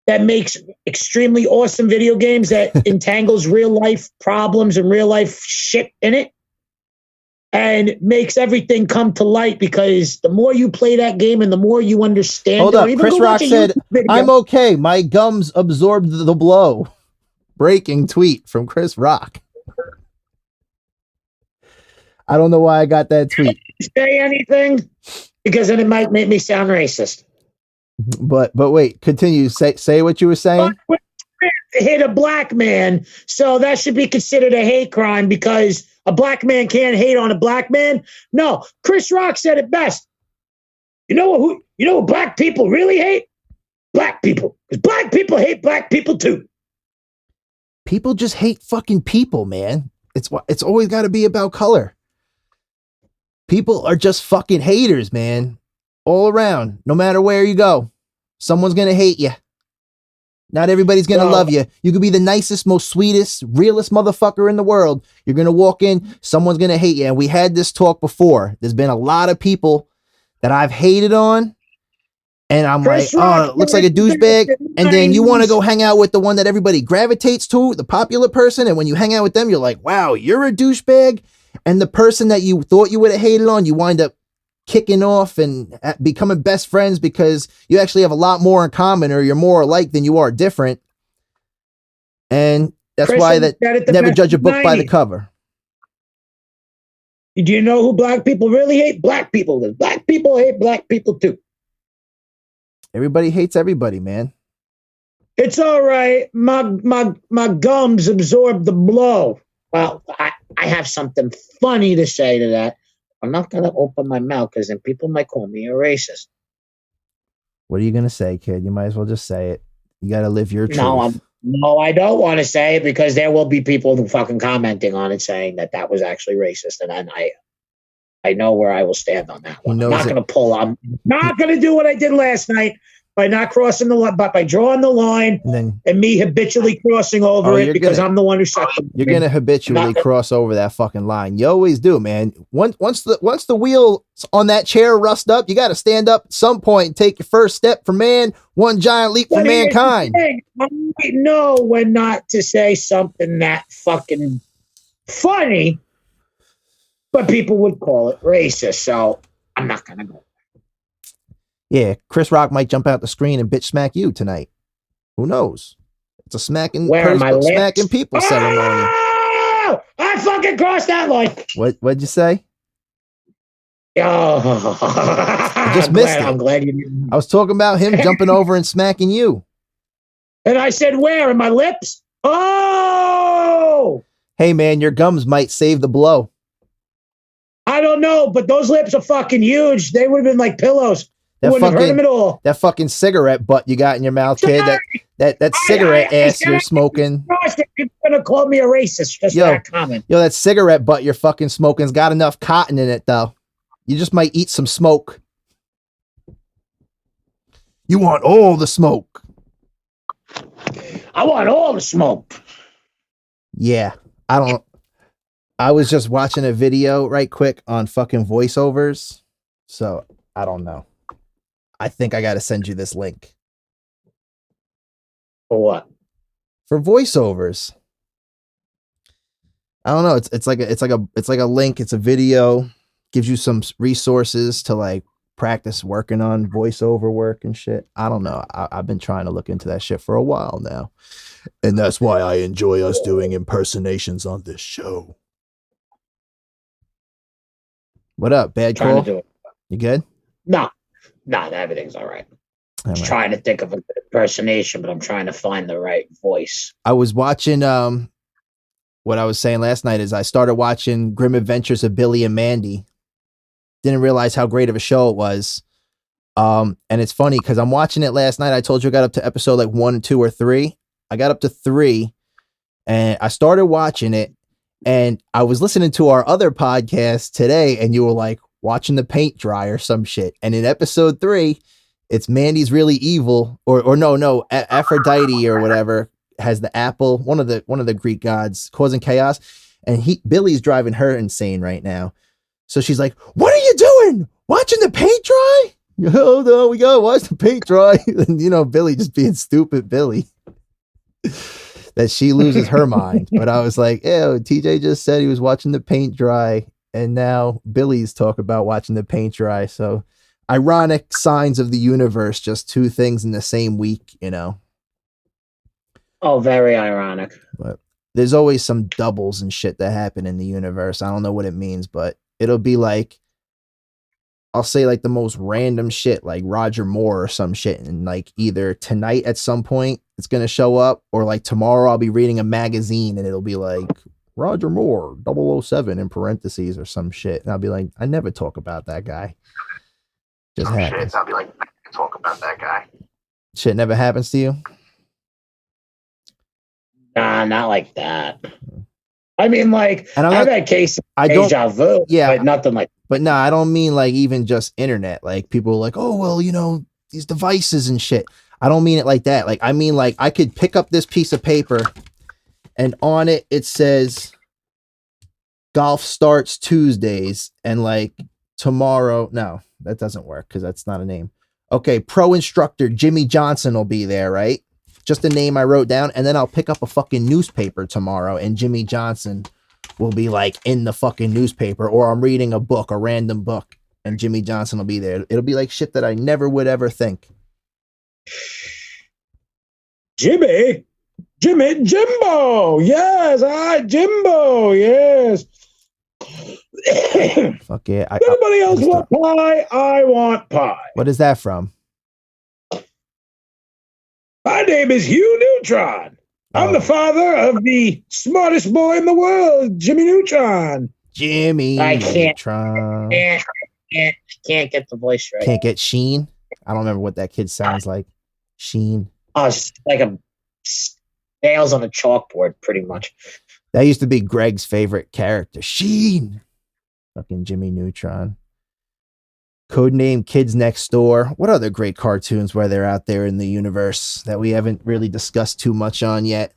Speaker 2: that makes extremely awesome video games that entangles real life problems and real life shit in it and makes everything come to light, because the more you play that game and the more you understand.
Speaker 1: Hold up, Chris Rock said, I'm okay. My gums absorbed the blow. Breaking tweet from Chris Rock. I don't know why I got that tweet.
Speaker 2: Say anything, because then it might make me sound racist.
Speaker 1: But wait, continue. Say what you were saying.
Speaker 2: Hit a black man, so that should be considered a hate crime because a black man can't hate on a black man. No, Chris Rock said it best. You know what black people really hate? Black people. Because black people hate black people too.
Speaker 1: People just hate fucking people, man. It's always got to be about color. People are just fucking haters, man. All around. No matter where you go, someone's going to hate you. Not everybody's going to love you. You could be the nicest, most sweetest, realest motherfucker in the world. You're going to walk in, someone's going to hate you. And we had this talk before. There's been a lot of people that I've hated on. And I'm Chris like, Rock, oh, looks like a douchebag. And then you want to go hang out with the one that everybody gravitates to, the popular person. And when you hang out with them, you're like, wow, you're a douchebag. And the person that you thought you would have hated on, you wind up kicking off and becoming best friends because you actually have a lot more in common, or you're more alike than you are different. And that's
Speaker 2: Chris,
Speaker 1: why that
Speaker 2: said it the
Speaker 1: never
Speaker 2: best
Speaker 1: judge a
Speaker 2: in
Speaker 1: book by the
Speaker 2: 90s.
Speaker 1: cover.
Speaker 2: Do you know who black people really hate? Black people. Because black people hate black people too.
Speaker 1: Everybody hates everybody, man.
Speaker 2: It's all right. My gums absorb the blow. Well, I have something funny to say to that. I'm not going to open my mouth because then people might call me a racist.
Speaker 1: What are you going to say, kid? You might as well just say it. You got to live your truth.
Speaker 2: No, I don't want to say it because there will be people who fucking commenting on it saying that was actually racist. And I know where I will stand on that one. I'm not going to pull. I'm not going to do what I did last night by not crossing the line, but by drawing the line and me habitually crossing over it because I'm the one who sucked them.
Speaker 1: You're going to habitually cross over that fucking line. You always do, man. Once the wheels on that chair rust up, you got to stand up at some point and take your first step for man, one giant leap for mankind.
Speaker 2: I might know when not to say something that fucking funny, but people would call it racist, so I'm not going to go.
Speaker 1: Yeah, Chris Rock might jump out the screen and bitch smack you tonight. Who knows? It's a smacking people ceremony.
Speaker 2: Oh, I fucking crossed that line.
Speaker 1: What'd you say?
Speaker 2: Oh,
Speaker 1: I just missed it.
Speaker 2: I'm glad you didn't.
Speaker 1: I was talking about him jumping over and smacking you.
Speaker 2: And I said, where? In my lips? Oh!
Speaker 1: Hey, man, your gums might save the blow.
Speaker 2: I don't know, but those lips are fucking huge. They would have been like pillows. You wouldn't have hurt him at all.
Speaker 1: That fucking cigarette butt you got in your mouth, kid. That cigarette ass you're smoking.
Speaker 2: People are going to call me a racist just for that comment.
Speaker 1: Yo, that cigarette butt you're fucking smoking's got enough cotton in it, though. You just might eat some smoke. You want all the smoke.
Speaker 2: I want all the smoke.
Speaker 1: Yeah, I was just watching a video right quick on fucking voiceovers. So, I don't know. I think I got to send you this link.
Speaker 2: For what?
Speaker 1: For voiceovers. I don't know. It's like a link. It's a video. Gives you some resources to like practice working on voiceover work and shit. I don't know. I've been trying to look into that shit for a while now. And that's why I enjoy us doing impersonations on this show. What up, bad call? You good?
Speaker 2: No, everything's all right. I'm trying to think of an impersonation, but I'm trying to find the right voice.
Speaker 1: I was watching, what I was saying last night is I started watching Grim Adventures of Billy and Mandy. Didn't realize how great of a show it was. And it's funny because I'm watching it last night. I told you I got up to episode like 1, 2, or 3. I got up to 3 and I started watching it. And I was listening to our other podcast today and you were like watching the paint dry or some shit. And in episode 3, it's Mandy's really evil or no, Aphrodite or whatever has the apple, one of the Greek gods causing chaos. And Billy's driving her insane right now. So she's like, what are you doing? Watching the paint dry? Oh no, we gotta watch the paint dry. And you know, Billy just being stupid Billy. That she loses her mind. But I was like, ew, TJ just said he was watching the paint dry. And now Billy's talking about watching the paint dry. So ironic signs of the universe, just two things in the same week, you know.
Speaker 2: Oh, very ironic.
Speaker 1: But there's always some doubles and shit that happen in the universe. I don't know what it means, but it'll be like, I'll say like the most random shit, like Roger Moore or some shit. And like either tonight at some point it's going to show up or like tomorrow I'll be reading a magazine and it'll be like Roger Moore 007 in parentheses or some shit. And I'll be like, I never talk about that guy. Just happens.
Speaker 2: I'll be like, I never talk about that guy.
Speaker 1: Shit never happens to you?
Speaker 2: Nah, not like that. I mean, like, I've had cases of deja vu, but nothing like.
Speaker 1: But no, I don't mean like even just internet. Like people are like, oh, well, you know, these devices and shit. I don't mean it like that. Like, I mean, like I could pick up this piece of paper and on it, it says golf starts Tuesdays and like tomorrow. No, that doesn't work because that's not a name. Okay. Pro instructor Jimmy Johnson will be there, right? Just a name I wrote down. And then I'll pick up a fucking newspaper tomorrow and Jimmy Johnson will be like in the fucking newspaper, or I'm reading a book, a random book, and Jimmy Johnson will be there. It'll be like shit that I never would ever think.
Speaker 2: Jimmy, Jimbo. Yes, Jimbo. Yes.
Speaker 1: Fuck yeah.
Speaker 2: Everybody else want pie. I want pie.
Speaker 1: What is that from?
Speaker 2: My name is Hugh Neutron. I'm the father of the smartest boy in the world, Jimmy Neutron.
Speaker 1: Jimmy Neutron.
Speaker 2: Can't get the voice right.
Speaker 1: Can't get Sheen? I don't remember what that kid sounds like. Sheen.
Speaker 2: Oh, it's like a nails on a chalkboard, pretty much.
Speaker 1: That used to be Greg's favorite character. Sheen. Fucking Jimmy Neutron. Codename Kids Next Door. What other great cartoons were there out there in the universe that we haven't really discussed too much on yet?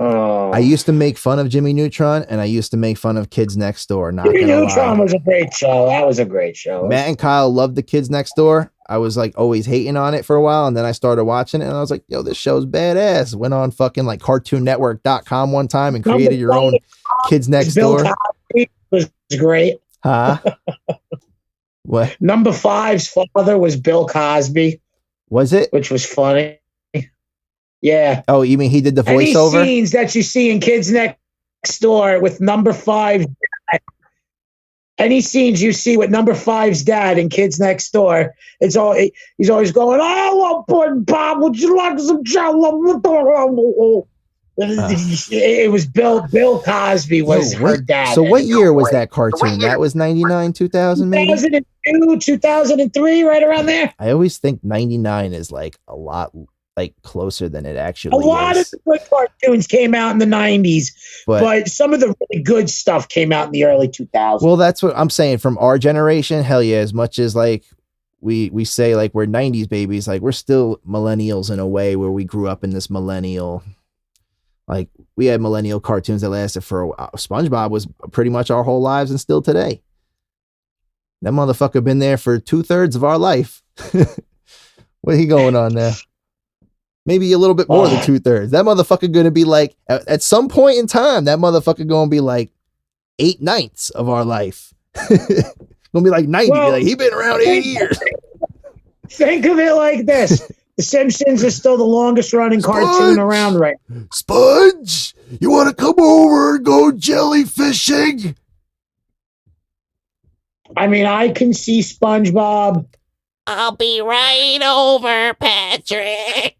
Speaker 1: I used to make fun of Jimmy Neutron, and I used to make fun of Kids Next Door.
Speaker 2: Jimmy Neutron was a great show. That was a great show.
Speaker 1: Matt and Kyle loved the Kids Next Door. I was like always hating on it for a while, and then I started watching it, and I was like, yo, this show's badass. Went on fucking like CartoonNetwork.com one time and created your own Kids Next Door.
Speaker 2: Was great.
Speaker 1: Huh? What?
Speaker 2: Number 5's father was Bill Cosby.
Speaker 1: Was it?
Speaker 2: Which was funny. Yeah.
Speaker 1: Oh, you mean he did the voiceover?
Speaker 2: Any scenes that you see in Kids Next Door with number 5, any scenes you see with number 5's dad in Kids Next Door, he's always going, I love pudding pop. Would you like some jello? It was Bill Cosby was her dad.
Speaker 1: So what year was that cartoon? That was 99, 2000 maybe?
Speaker 2: 2002, 2003, right around there.
Speaker 1: I always think 99 is like a lot like closer than it actually is.
Speaker 2: A lot of the good cartoons came out in the 90s, but some of the really good stuff came out in the early 2000s.
Speaker 1: Well, that's what I'm saying. From our generation, hell yeah, as much as like we say like we're 90s babies, like we're still millennials in a way where we grew up in this millennial. Like we had millennial cartoons that lasted for a while. SpongeBob was pretty much our whole lives and still today. That motherfucker been there for 2/3 of our life. What he going on there? Maybe a little bit more than 2/3. That motherfucker gonna be like at some point in time, that motherfucker gonna be like 8/9 of our life. Gonna be like 90. Well, be like, he been around 80 years.
Speaker 2: Think of it like this. The Simpsons are still the longest running cartoon around right now.
Speaker 1: Sponge, you want to come over and go jellyfishing?
Speaker 2: I mean, I can see SpongeBob.
Speaker 3: I'll be right over, Patrick.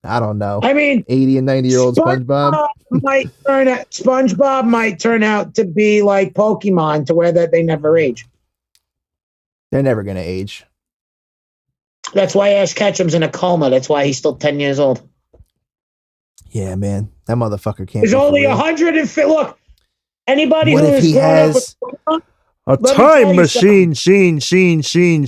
Speaker 1: I don't know.
Speaker 2: I mean,
Speaker 1: 80 and 90-year-old SpongeBob
Speaker 2: SpongeBob might turn out to be like Pokemon, to where that they never age.
Speaker 1: They're never gonna age.
Speaker 2: That's why Ash Ketchum's in a coma. That's why he's still 10 years old.
Speaker 1: Yeah, man, that motherfucker can't.
Speaker 2: There's only 150. Look, anybody
Speaker 1: what
Speaker 2: who
Speaker 1: if
Speaker 2: is
Speaker 1: he has a time machine?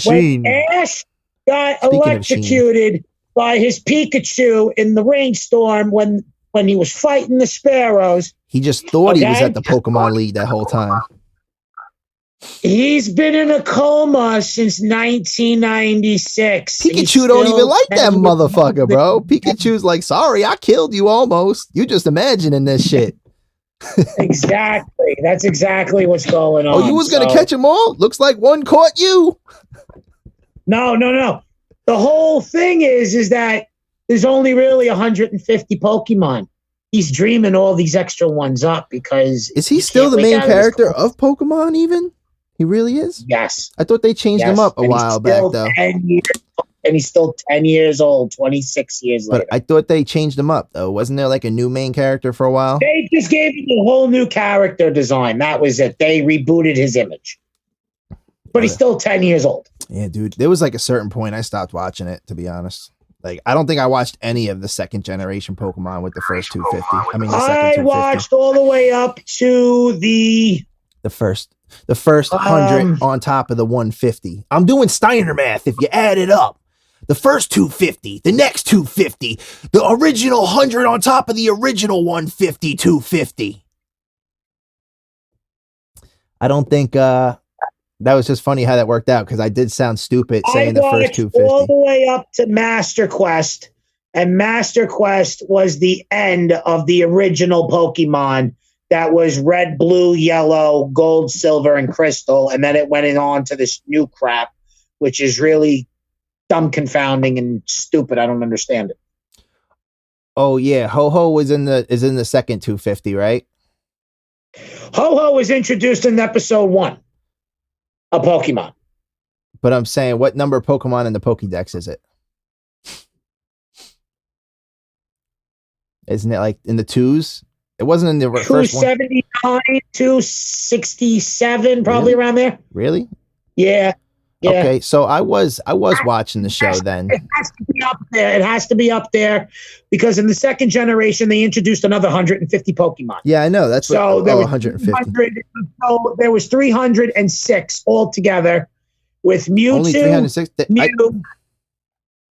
Speaker 2: When Ash got electrocuted by his Pikachu in the rainstorm when he was fighting the sparrows,
Speaker 1: he just thought he was at the Pokemon League that whole time.
Speaker 2: He's been in a coma since 1996.
Speaker 1: Pikachu don't even like that motherfucker, bro. Pikachu's like, sorry, I killed you almost. You just imagining this shit.
Speaker 2: Exactly. That's exactly what's going on.
Speaker 1: Oh, you was going to catch them all? Looks like one caught you.
Speaker 2: No. The whole thing is that there's only really 150 Pokemon. He's dreaming all these extra ones up because...
Speaker 1: Is he still the main character of Pokemon even? He really is?
Speaker 2: Yes.
Speaker 1: I thought they changed him up a while back, though.
Speaker 2: And he's still 10 years old, 26 years later.
Speaker 1: But I thought they changed him up, though. Wasn't there like a new main character for a while?
Speaker 2: They just gave him a whole new character design. That was it. They rebooted his image. But he's still 10 years old.
Speaker 1: Yeah, dude. There was like a certain point I stopped watching it, to be honest. Like, I don't think I watched any of the second generation Pokemon with the first 250. I mean, the second 250.
Speaker 2: I watched all the way up to the
Speaker 1: first 100 on top of the 150. I'm doing Steiner math if you add it up. The first 250, the next 250, the original 100 on top of the original 150, 250. I don't think that was just funny how that worked out, because I did sound stupid saying the first 250.
Speaker 2: All the way up to Master Quest, and Master Quest was the end of the original Pokemon that was red, blue, yellow, gold, silver, and crystal, and then it went on to this new crap, which is really dumb, confounding, and stupid. I don't understand it.
Speaker 1: Oh yeah, Ho-Ho is in the second 250, right?
Speaker 2: Ho-Ho was introduced in episode 1 of Pokemon.
Speaker 1: But I'm saying, what number of Pokemon in the Pokédex is it? Isn't it like in the 2s? It wasn't in the first one.
Speaker 2: 279, 267, probably around there.
Speaker 1: Really?
Speaker 2: Yeah. Yeah.
Speaker 1: Okay, so I was watching the show then.
Speaker 2: It has to be up there. It has to be up there because in the second generation they introduced another 150 Pokemon.
Speaker 1: Yeah, I know. That's
Speaker 2: so
Speaker 1: what,
Speaker 2: there was
Speaker 1: 150.
Speaker 2: So there was 306 altogether with Mewtwo,
Speaker 1: Only 306.
Speaker 2: Mew,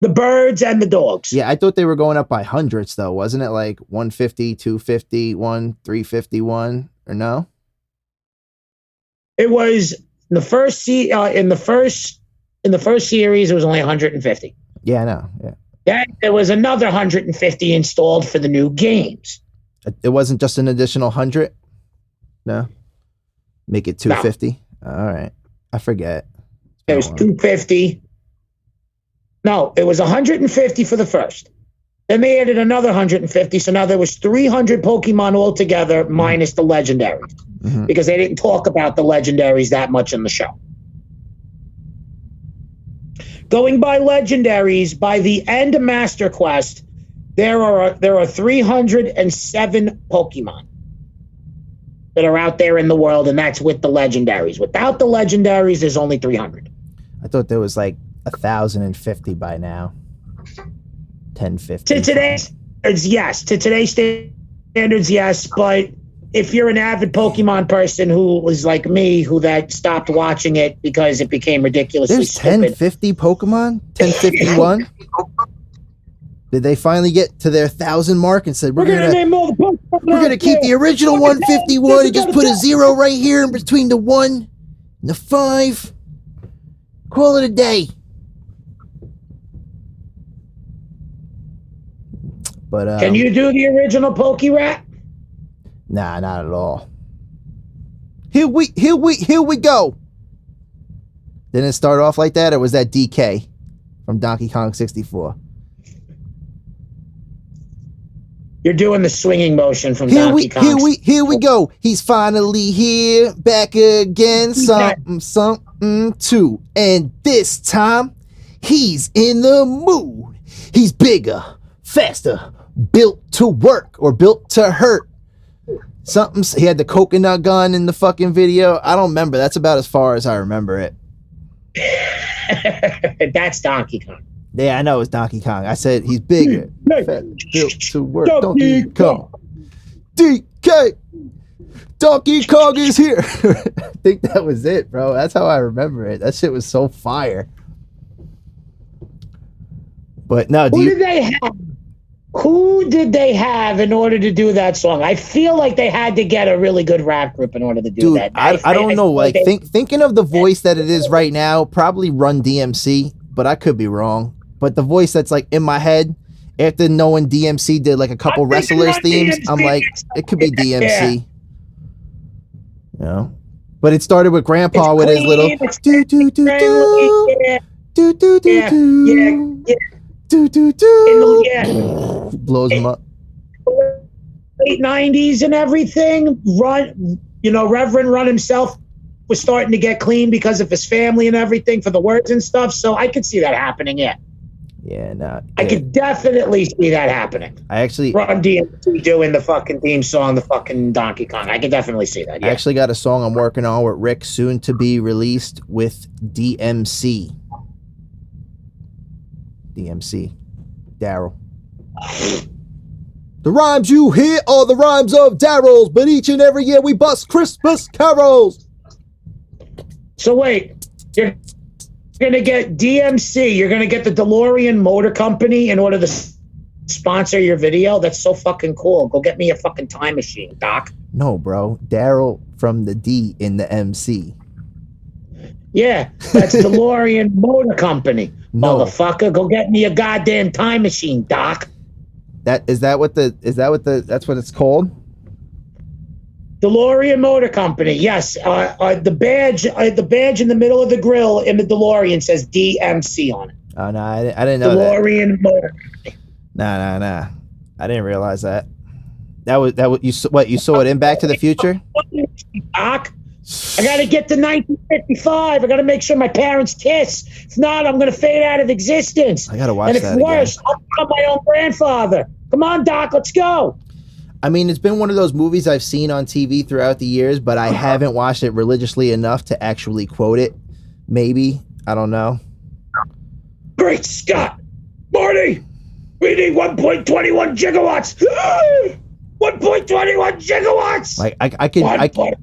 Speaker 2: the birds, and the dogs.
Speaker 1: Yeah, I thought they were going up by hundreds though. Wasn't it like 150, 250, 351 or no?
Speaker 2: It was in the first in the first series, it was only 150.
Speaker 1: Yeah, I know. Yeah.
Speaker 2: Then there was another 150 installed for the new games.
Speaker 1: It wasn't just an additional 100? No. Make it 250? No. All right. I forget.
Speaker 2: It was 250. No, it was 150 for the first. Then they added another 150, so now there was 300 Pokemon altogether minus the legendaries. Mm-hmm. Because they didn't talk about the legendaries that much in the show. Going by legendaries, by the end of Master Quest, there are 307 Pokemon that are out there in the world, and that's with the legendaries. Without the legendaries, there's only 300.
Speaker 1: I thought there was like 1,050 by now. 1,050.
Speaker 2: To today's standards, yes. To today's standards, yes. But if you're an avid Pokemon person who was like me, who that stopped watching it because it became ridiculously
Speaker 1: there's
Speaker 2: stupid.
Speaker 1: 1050 Pokemon? 1051? Did they finally get to their 1,000 mark and said, we're gonna keep the original 151 and just put a 0 right here in between the 1 and the 5? Call it a day. But
Speaker 2: can you do the original Pokerat?
Speaker 1: Nah, not at all. Here we go. Didn't it start off like that, or was that DK from Donkey Kong 64?
Speaker 2: You're doing the swinging motion from Donkey Kong.
Speaker 1: Here we go. He's finally here, back again. Something too. And this time, he's in the mood. He's bigger, faster, built to work or built to hurt. Something. He had the coconut gun in the fucking video. I don't remember. That's about as far as I remember it.
Speaker 2: That's Donkey Kong.
Speaker 1: Yeah, I know it's Donkey Kong. I said he's bigger, faster, built to work. Donkey Kong. DK. Donkey Kong is here. I think that was it, bro. That's how I remember it. That shit was so fire. But no,
Speaker 2: who did they have in order to do that song? I feel like they had to get a really good rap group in order to do that.
Speaker 1: I don't know. Like thinking of the voice that it is right now, probably Run DMC, but I could be wrong. But the voice that's like in my head after knowing DMC did like a couple wrestlers themes, I'm like, it could be DMC. Yeah. You know? But it started with Grandpa with his little do do do do do do do do. Blows him up.
Speaker 2: Late 90s and everything. Reverend Run himself was starting to get clean because of his family and everything for the words and stuff. So I could see that happening. I could definitely see that happening.
Speaker 1: I actually
Speaker 2: Run DMC doing the fucking theme song, the fucking Donkey Kong. I could definitely see that. Yeah.
Speaker 1: I actually got a song I'm working on with Rick, soon to be released with DMC. Daryl. The rhymes you hear are the rhymes of Daryl's, but each and every year we bust Christmas carols.
Speaker 2: So wait, you're gonna get DMC, you're gonna get the DeLorean Motor Company in order to sponsor your video? That's so fucking cool. Go get me a fucking time machine, Doc.
Speaker 1: No, bro. Daryl from the D in the MC.
Speaker 2: Yeah, that's DeLorean Motor Company. No. Motherfucker, go get me a goddamn time machine, Doc.
Speaker 1: That's what it's called?
Speaker 2: DeLorean Motor Company. Yes. The badge in the middle of the grill in the DeLorean says DMC on it.
Speaker 1: Oh no, I didn't know that.
Speaker 2: DeLorean motor.
Speaker 1: Nah. I didn't realize that. That was you saw it in Back to the Future?
Speaker 2: Doc, I got to get to 1955. I got to make sure my parents kiss. If not, I'm going to fade out of existence.
Speaker 1: I got to watch that again.
Speaker 2: And if worse, I'll become my own grandfather. Come on, Doc, let's go.
Speaker 1: I mean, it's been one of those movies I've seen on TV throughout the years, but I haven't watched it religiously enough to actually quote it. Maybe. I don't know.
Speaker 2: Great Scott. Marty, we need 1.21 gigawatts. 1.21 gigawatts.
Speaker 1: Like I can
Speaker 2: 1.21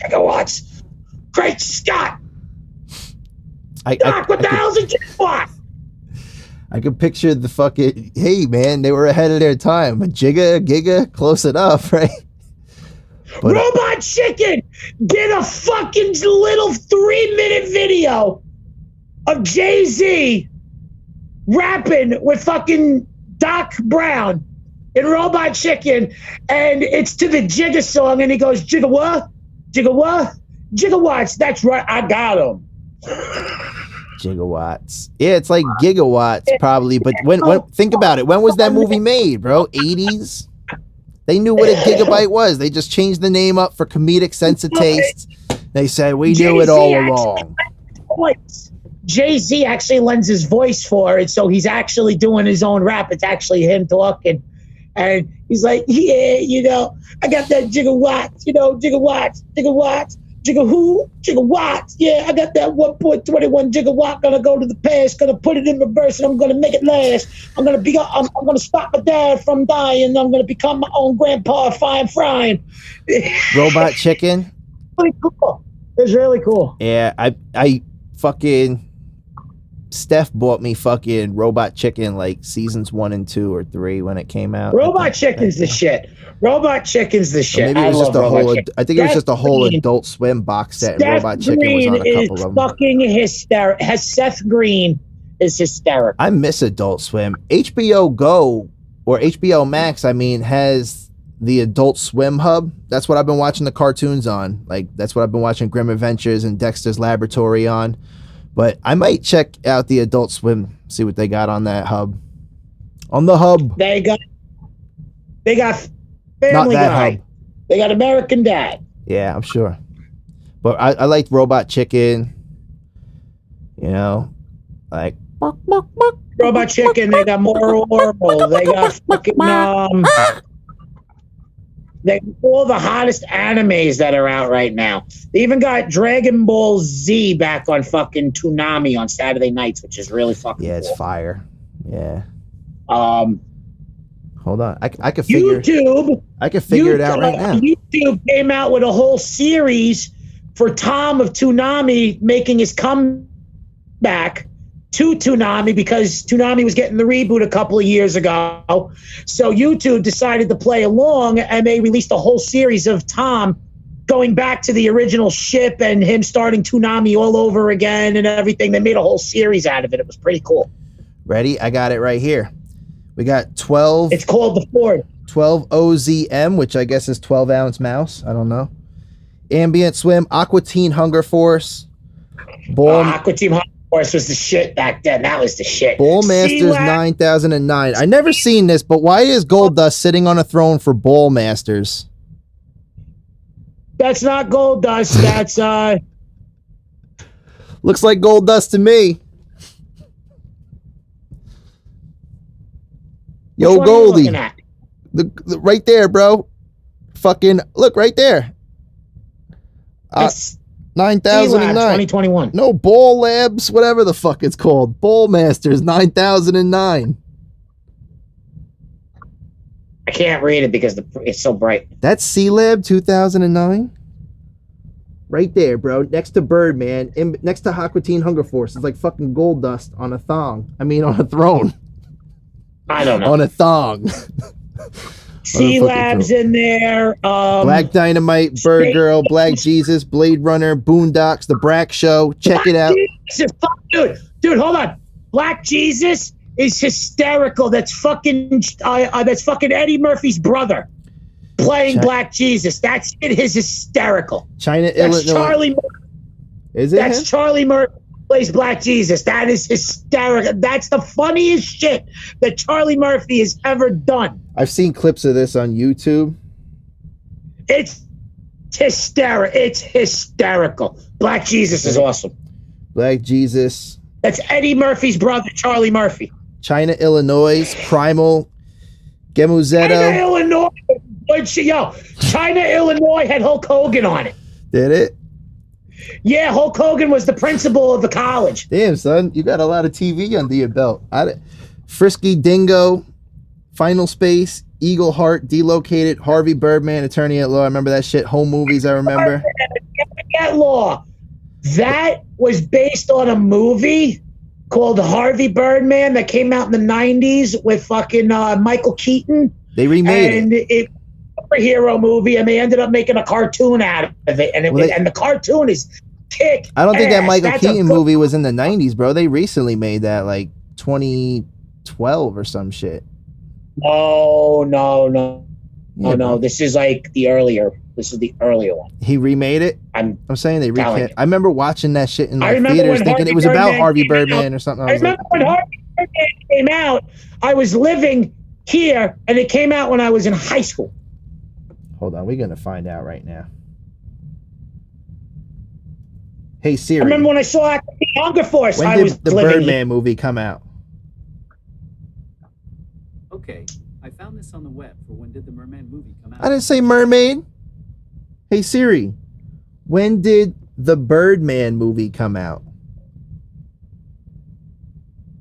Speaker 2: gigawatts. Great Scott. Doc, what the hell's a gigawatt?
Speaker 1: I could picture the fucking, hey man, they were ahead of their time. A giga, close enough, right? But,
Speaker 2: Robot Chicken did a fucking little 3-minute video of Jay-Z rapping with fucking Doc Brown in Robot Chicken, and it's to the Jigga song, and he goes, Jigga what? Jigga what? Gigawatts. That's right, I got him.
Speaker 1: Gigawatts. Yeah, it's like gigawatts probably, but when think about it, when was that movie made, bro? 80s? They knew what a gigabyte was. They just changed the name up for comedic sense of taste. They said, we knew it all along.
Speaker 2: Jay-Z actually lends his voice for it, so he's actually doing his own rap. It's actually him talking. And he's like, yeah, you know, I got that gigawatts, you know, gigawatts, Jigga who? Gigawatts. Yeah, I got that 1.21 gigawatt. Gonna go to the past. Gonna put it in reverse, and I'm gonna make it last. I'm gonna stop my dad from dying. I'm gonna become my own grandpa, frying.
Speaker 1: Robot Chicken.
Speaker 2: Really cool. It's really cool.
Speaker 1: Yeah, I fucking Steph bought me fucking Robot Chicken like seasons 1 and 2 or 3 when it came out.
Speaker 2: Robot Chicken's the shit. Robot Chicken's the shit.
Speaker 1: Maybe it was just a whole. I think it was just a whole Adult Swim box set, and Robot Chicken was on a couple of them.
Speaker 2: Fucking hysterical. Seth Green is hysterical.
Speaker 1: I miss Adult Swim. HBO Go or HBO Max, I mean, has the Adult Swim hub. That's what I've been watching the cartoons on. Like that's what I've been watching Grim Adventures and Dexter's Laboratory on. But I might check out the Adult Swim, see what they got on that hub. On the hub.
Speaker 2: They got Family
Speaker 1: Not that
Speaker 2: Guy.
Speaker 1: hub.
Speaker 2: They got American Dad.
Speaker 1: Yeah, I'm sure. But I liked Robot Chicken. You know, like
Speaker 2: Robot Chicken. They got More Orville. They got fucking they all the hottest animes that are out right now. They even got Dragon Ball Z back on fucking Toonami on Saturday nights, which is really fucking
Speaker 1: yeah, it's
Speaker 2: cool.
Speaker 1: fire. Yeah.
Speaker 2: Hold
Speaker 1: on. I could figure it out right now.
Speaker 2: YouTube came out with a whole series for Tom of Toonami making his comeback to Toonami because Toonami was getting the reboot a couple of years ago. So YouTube decided to play along, and they released a whole series of Tom going back to the original ship and him starting Toonami all over again and everything. They made a whole series out of it. It was pretty cool.
Speaker 1: Ready? I got it right here. We got 12.
Speaker 2: It's called The Ford.
Speaker 1: 12 OZM, which I guess is 12-ounce mouse. I don't know. Ambient Swim, Aqua Teen Hunger Force.
Speaker 2: Aqua Teen Hunger Force was the shit back then. That was the shit.
Speaker 1: Bull Masters 9009. I never seen this, but why is Goldust sitting on a throne for Bull Masters?
Speaker 2: That's not Goldust. That's
Speaker 1: looks like Goldust to me. Yo, Goldie. The right there, bro. Fucking look right there. 9009.
Speaker 2: 2021.
Speaker 1: No, Ball Labs, whatever the fuck it's called. Ball Masters 9009.
Speaker 2: I can't read it because it's so bright.
Speaker 1: That's C-Lab 2009. Right there, bro. Next to Birdman. Next to Aqua Teen Hunger Force. It's like fucking Goldust on a thong. I mean, on a throne.
Speaker 2: I don't know.
Speaker 1: On a thong.
Speaker 2: C-Lab's in there.
Speaker 1: Black Dynamite, Bird Girl, Black Jesus, Blade Runner, Boondocks, The Brack Show. Check it out.
Speaker 2: Dude, hold on. Black Jesus is hysterical. That's fucking Eddie Murphy's brother playing Black Jesus. That's it. Is hysterical.
Speaker 1: China,
Speaker 2: That's
Speaker 1: Illinois.
Speaker 2: Charlie Murphy.
Speaker 1: Is it?
Speaker 2: That's
Speaker 1: him?
Speaker 2: Charlie Murphy plays Black Jesus. That is hysterical. That's the funniest shit that Charlie Murphy has ever done.
Speaker 1: I've seen clips of this on YouTube.
Speaker 2: It's hysterical. It's hysterical. Black Jesus is awesome.
Speaker 1: Black Jesus.
Speaker 2: That's Eddie Murphy's brother, Charlie Murphy.
Speaker 1: China, Illinois, Primal, Gemuzetto.
Speaker 2: China, Illinois. Yo, China, Illinois had Hulk Hogan on it.
Speaker 1: Did it?
Speaker 2: Yeah, Hulk Hogan was the principal of the college.
Speaker 1: Damn, son, you got a lot of TV under your belt. Frisky Dingo, Final Space, Eagle Heart, Delocated, Harvey Birdman, Attorney at Law. I remember that shit. Home Movies, I remember.
Speaker 2: At Law. That was based on a movie called Harvey Birdman that came out in the 90s with fucking Michael Keaton.
Speaker 1: They remade
Speaker 2: and it was a hero movie, and they ended up making a cartoon out of it. And and the cartoon is kick.
Speaker 1: I don't think that Michael
Speaker 2: That's
Speaker 1: Keaton movie was in the 90s, bro. They recently made that, like 2012 or some shit.
Speaker 2: No.
Speaker 1: Yeah,
Speaker 2: This is like the earlier. This is the earlier one.
Speaker 1: He remade it. I'm saying they recast. I remember watching that shit in like theaters, thinking it was about Harvey Birdman or something.
Speaker 2: I remember when Harvey Birdman came out. I was living here, and it came out when I was in high school.
Speaker 1: Hold on, we're gonna find out right now. Hey Siri.
Speaker 2: I remember when I saw Hunger Force.
Speaker 1: When did the Birdman movie come out?
Speaker 4: Okay, I found this on the web for when did the Merman movie come out.
Speaker 1: I didn't say mermaid. Hey Siri, when did the Birdman movie come out?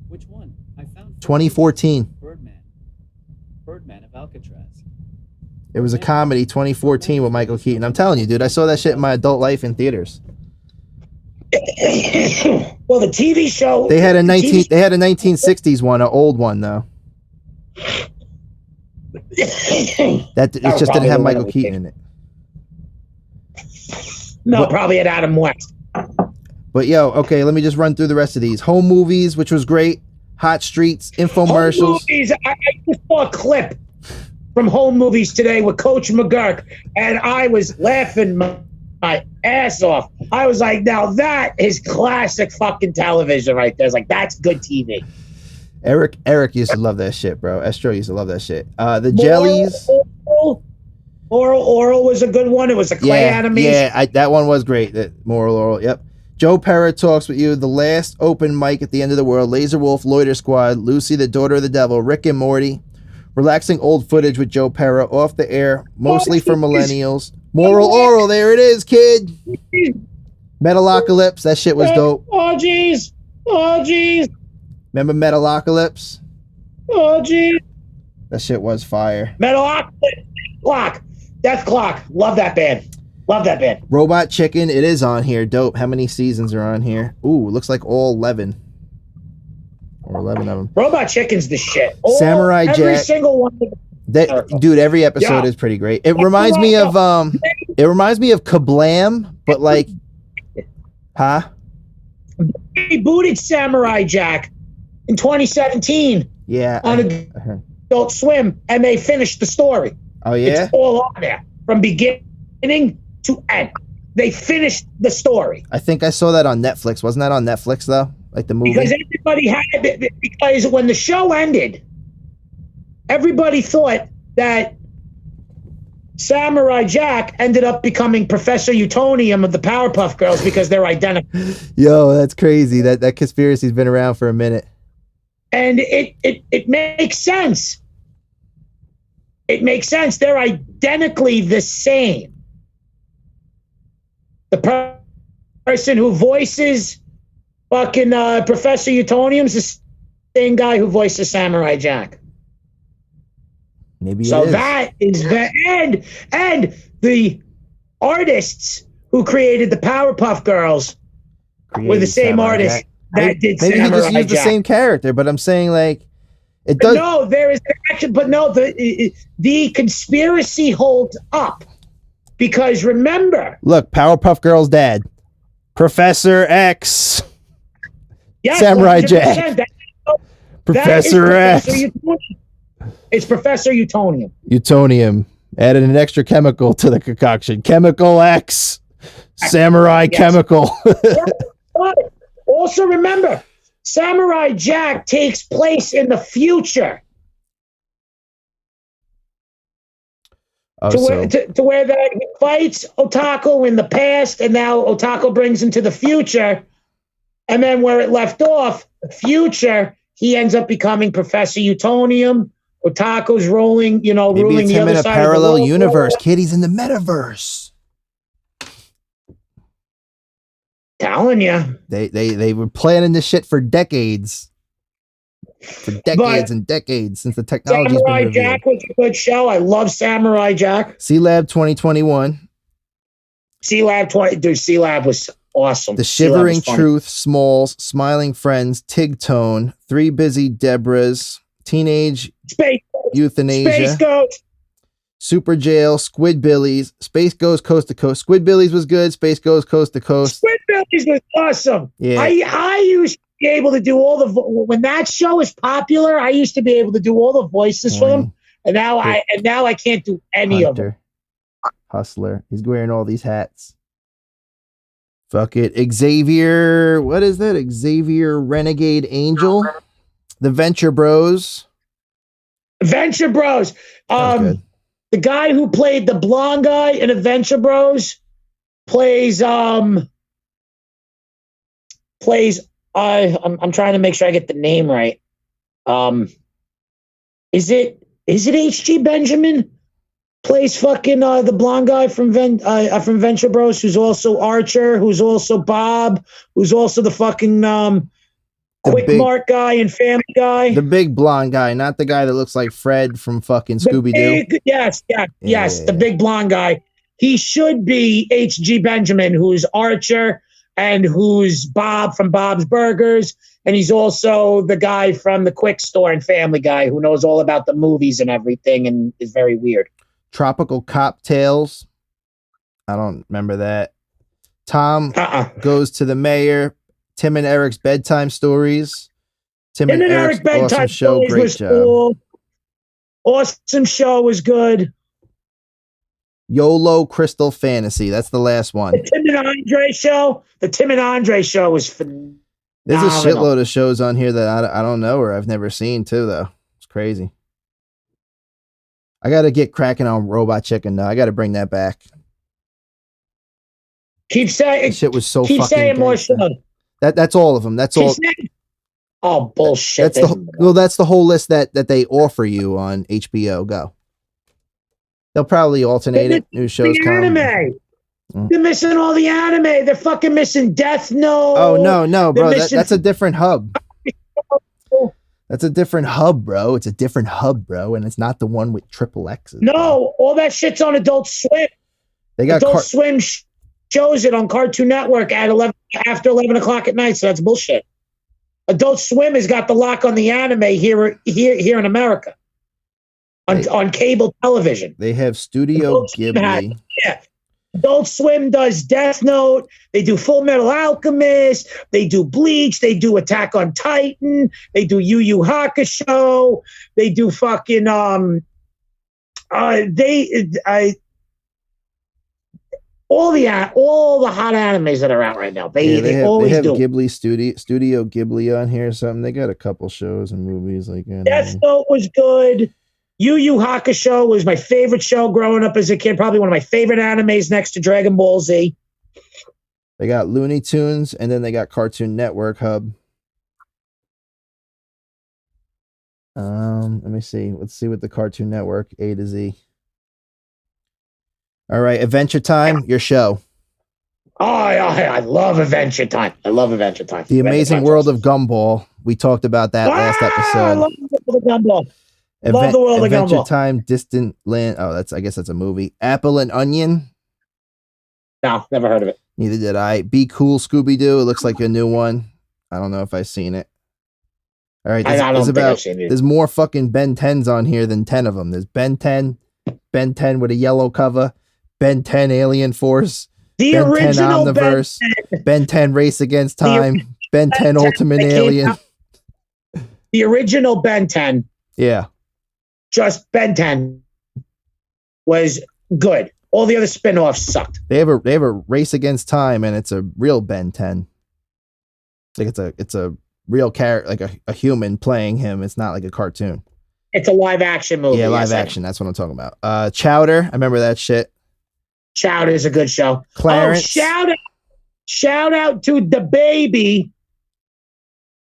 Speaker 4: Which one? I found
Speaker 1: 2014.
Speaker 4: Birdman of Alcatraz.
Speaker 1: It was a comedy, 2014 with Michael Keaton. I'm telling you, dude, I saw that shit in my adult life in theaters.
Speaker 2: Well, the TV show.
Speaker 1: They had a 1960s one, an old one though. That it just didn't have Michael Keaton in it.
Speaker 2: No, probably at Adam West.
Speaker 1: But yo, okay, let me just run through the rest of these. Home Movies, which was great. Hot Streets, infomercials.
Speaker 2: Home Movies, I just saw a clip from Home Movies today with Coach McGurk, and I was laughing my ass off. I was like, now that is classic fucking television right there. It's like, that's good TV.
Speaker 1: Eric used to love that shit, bro. Estro used to love that shit. The Jellies.
Speaker 2: Oral was a good one. It was a clay animation.
Speaker 1: Yeah, that one was great. That Moral Oral, yep. Joe Pera Talks With You, The Last Open Mic at the End of the World, Laser Wolf, Loiter Squad, Lucy, the Daughter of the Devil, Rick and Morty, Relaxing Old Footage with Joe Pera, Off the Air, Mostly for Millennials, Moral Oral, there it is, kid. Metalocalypse, that shit was dope.
Speaker 2: Oh, jeez.
Speaker 1: Remember Metalocalypse?
Speaker 2: Oh, jeez.
Speaker 1: That shit was fire.
Speaker 2: Metalocalypse. Death Clock. Love that band.
Speaker 1: Robot Chicken, it is on here. Dope. How many seasons are on here? Ooh, looks like all 11. Or 11 of them.
Speaker 2: Robot Chicken's the shit.
Speaker 1: Samurai Jack.
Speaker 2: Every single one.
Speaker 1: Dude, every episode is pretty great. It reminds me of Kablam, but like, huh?
Speaker 2: They rebooted Samurai Jack in 2017.
Speaker 1: Yeah.
Speaker 2: On Adult Swim, and they finished the story.
Speaker 1: Oh yeah.
Speaker 2: It's all on there from beginning to end. They finished the story.
Speaker 1: I think I saw that on Netflix. Wasn't that on Netflix though? Like the movie?
Speaker 2: Because everybody had it. Because when the show ended, everybody thought that Samurai Jack ended up becoming Professor Utonium of the Powerpuff Girls because they're identical.
Speaker 1: Yo, that's crazy. That conspiracy's been around for a minute.
Speaker 2: And it makes sense. It makes sense. They're identically the same. The person who voices fucking Professor Utonium's the same guy who voices Samurai Jack.
Speaker 1: Maybe
Speaker 2: so that is the end. And the artists who created the Powerpuff Girls were the same artists that did Samurai Jack. Maybe he just used the
Speaker 1: same character, but I'm saying like it does.
Speaker 2: No, there is action, but no, the conspiracy holds up because remember.
Speaker 1: Look, Powerpuff Girls' dad, Professor X.
Speaker 2: Yes,
Speaker 1: Samurai Jack. Professor X.
Speaker 2: It's Professor Utonium.
Speaker 1: Utonium. Added an extra chemical to the concoction. Chemical X. Samurai chemical.
Speaker 2: Also, remember, Samurai Jack takes place in the future.
Speaker 1: Oh,
Speaker 2: To where he fights Otaku in the past, and now Otaku brings him to the future. And then where it left off, the future, he ends up becoming Professor Utonium. Otaku's ruling
Speaker 1: maybe
Speaker 2: ruling
Speaker 1: it's
Speaker 2: the
Speaker 1: him
Speaker 2: other
Speaker 1: in a
Speaker 2: side
Speaker 1: parallel
Speaker 2: of the
Speaker 1: universe. Kid, he's in the metaverse.
Speaker 2: Telling you.
Speaker 1: They were planning this shit for decades. For decades and decades since the technology's been
Speaker 2: Samurai
Speaker 1: revealed.
Speaker 2: Jack was a good show. I love Samurai Jack.
Speaker 1: STTAB 2021.
Speaker 2: STTAB 20. Dude, STTAB was awesome.
Speaker 1: The
Speaker 2: STTAB
Speaker 1: Shivering
Speaker 2: was funny.
Speaker 1: Truth, Smalls, Smiling Friends, Tigtone, Three Busy Debras, Teenage
Speaker 2: Space
Speaker 1: Euthanasia,
Speaker 2: Ghost.
Speaker 1: Super Jail, Squidbillies, Space Goes Coast to Coast. Squidbillies was good. Space Goes Coast to Coast.
Speaker 2: Squidbillies was awesome.
Speaker 1: Yeah.
Speaker 2: I used to be able to do all the when that show was popular. I used to be able to do all the voices for them, and now I can't do any of them.
Speaker 1: Hustler. He's wearing all these hats. Fuck it. Xavier. What is that? Xavier Renegade Angel. The Venture Bros.
Speaker 2: Venture Bros.
Speaker 1: Good.
Speaker 2: The guy who played the blonde guy in Adventure Bros plays I'm trying to make sure I get the name right. Is it HG Benjamin? Plays fucking the blonde guy from Venture Bros, who's also Archer, who's also Bob, who's also the fucking Quick Mart guy and Family Guy.
Speaker 1: The big blonde guy, not the guy that looks like Fred from fucking Scooby-Doo.
Speaker 2: Yes, the big blonde guy. He should be HG Benjamin, who's Archer and who's Bob from Bob's Burgers. And he's also the guy from the Quick Store and Family Guy who knows all about the movies and everything and is very weird.
Speaker 1: Tropical Cop Tales. I don't remember that. Tom Goes to the Mayor. Tim and Eric's Bedtime Stories. Tim and Eric's Bedtime show. Great job.
Speaker 2: Cool. Awesome show was good.
Speaker 1: YOLO Crystal Fantasy. That's the last one.
Speaker 2: The Tim and Andre show. The Tim and Andre show was phenomenal.
Speaker 1: There's a shitload of shows on here that I don't know or I've never seen too, though. It's crazy. I got to get cracking on Robot Chicken now. I got to bring that back.
Speaker 2: Keep saying
Speaker 1: shit was so
Speaker 2: keep
Speaker 1: fucking
Speaker 2: saying more
Speaker 1: shit.
Speaker 2: show.
Speaker 1: That's all of them. That's all.
Speaker 2: Oh bullshit!
Speaker 1: That's the whole list that they offer you on HBO Go. They'll probably alternate it. New shows come.
Speaker 2: Anime. They're missing all the anime. They're fucking missing Death Note.
Speaker 1: Oh no, bro. That's a different hub. That's a different hub, bro. It's a different hub, bro, and it's not the one with triple X's.
Speaker 2: No,
Speaker 1: bro.
Speaker 2: all that shit's on Adult Swim.
Speaker 1: They got
Speaker 2: Adult Swim shows it on Cartoon Network at after 11 o'clock at night. So that's bullshit. Adult Swim has got the lock on the anime here in America on cable television.
Speaker 1: They have Studio Ghibli.
Speaker 2: Yeah. Adult Swim does Death Note. They do Full Metal Alchemist. They do Bleach. They do Attack on Titan. They do Yu Yu Hakusho. They do fucking all the hot animes that are out right now. They always
Speaker 1: have
Speaker 2: do.
Speaker 1: Ghibli Studio Ghibli on here or something. They got a couple shows and movies like that.
Speaker 2: Death Note was good. Yu Yu Hakusho was my favorite show growing up as a kid. Probably one of my favorite animes next to Dragon Ball Z.
Speaker 1: They got Looney Tunes and then they got Cartoon Network Hub. Let me see. Let's see what the Cartoon Network A to Z. All right, Adventure Time, your show.
Speaker 2: Oh, I love Adventure Time.
Speaker 1: The Amazing World of Gumball. We talked about that last episode.
Speaker 2: I love the World of Gumball. Love the World of Gumball.
Speaker 1: Adventure Time, Distant Land. Oh, I guess that's a movie. Apple and Onion.
Speaker 2: No, never heard of it.
Speaker 1: Neither did I. Be Cool, Scooby-Doo. It looks like a new one. I don't know if I've seen it. All right, there's more fucking Ben 10s on here than 10 of them. There's Ben 10 with a yellow cover, Ben 10 Alien Force,
Speaker 2: the
Speaker 1: Ben
Speaker 2: original
Speaker 1: 10 Omniverse, Ben 10 Race Against Time, Ben 10 Ultimate Alien.
Speaker 2: The original Ben 10.
Speaker 1: Yeah.
Speaker 2: Just Ben 10 was good. All the other spin-offs sucked.
Speaker 1: They have a Race Against Time, and it's a real Ben 10. Like it's a real character, like a human playing him. It's not like a cartoon.
Speaker 2: It's a live action movie.
Speaker 1: Yeah, live action. That's what I'm talking about. Chowder. I remember that shit.
Speaker 2: Chowder is a good show.
Speaker 1: Clarence.
Speaker 2: Oh, shout out to the baby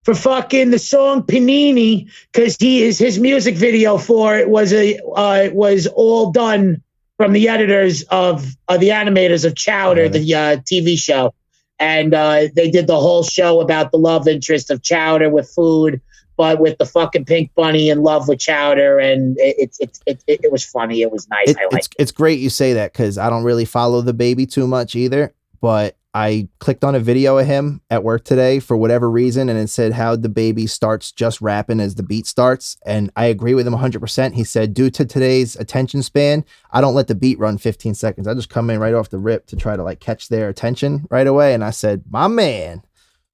Speaker 2: for fucking the song Panini, because his music video for it was all done from the editors of the animators of Chowder, the TV show. And they did the whole show about the love interest of Chowder with food, but with the fucking pink bunny in love with Chowder. And it was funny. It was nice.
Speaker 1: It's great you say that, because I don't really follow the baby too much either. But I clicked on a video of him at work today for whatever reason, and it said how the baby starts just rapping as the beat starts. And I agree with him 100%. He said, due to today's attention span, I don't let the beat run 15 seconds. I just come in right off the rip to try to like catch their attention right away. And I said, my man,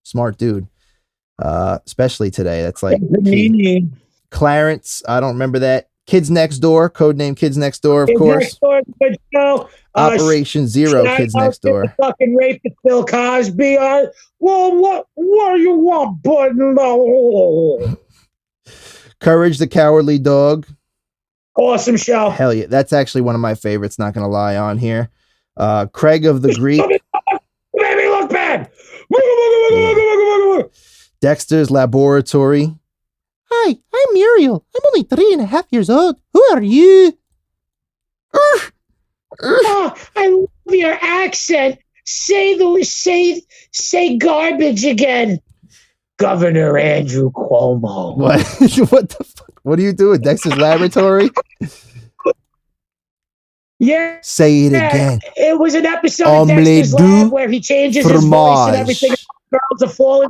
Speaker 1: smart dude. Especially today. That's like key. Clarence. I don't remember that. Kids Next Door, codename Kids Next Door, of course.
Speaker 2: Next Door, good show.
Speaker 1: Operation Zero, Kids Next Door.
Speaker 2: Fucking raped Bill Cosby. Well, what do you want, button?
Speaker 1: Courage the Cowardly Dog.
Speaker 2: Awesome show.
Speaker 1: Hell yeah. That's actually one of my favorites, not going to lie on here. Craig of the Greek.
Speaker 2: Made me look bad.
Speaker 1: Dexter's Laboratory. Hi, I'm Muriel. I'm only 3.5 years old. Who are you?
Speaker 2: Oh, I love your accent. Say garbage again. Governor Andrew Cuomo.
Speaker 1: What? What the fuck? What are you doing? Dexter's Laboratory?
Speaker 2: Yeah.
Speaker 1: Say it again.
Speaker 2: It was an episode of Dexter's Lab where he changes his voice and everything. Girls are falling.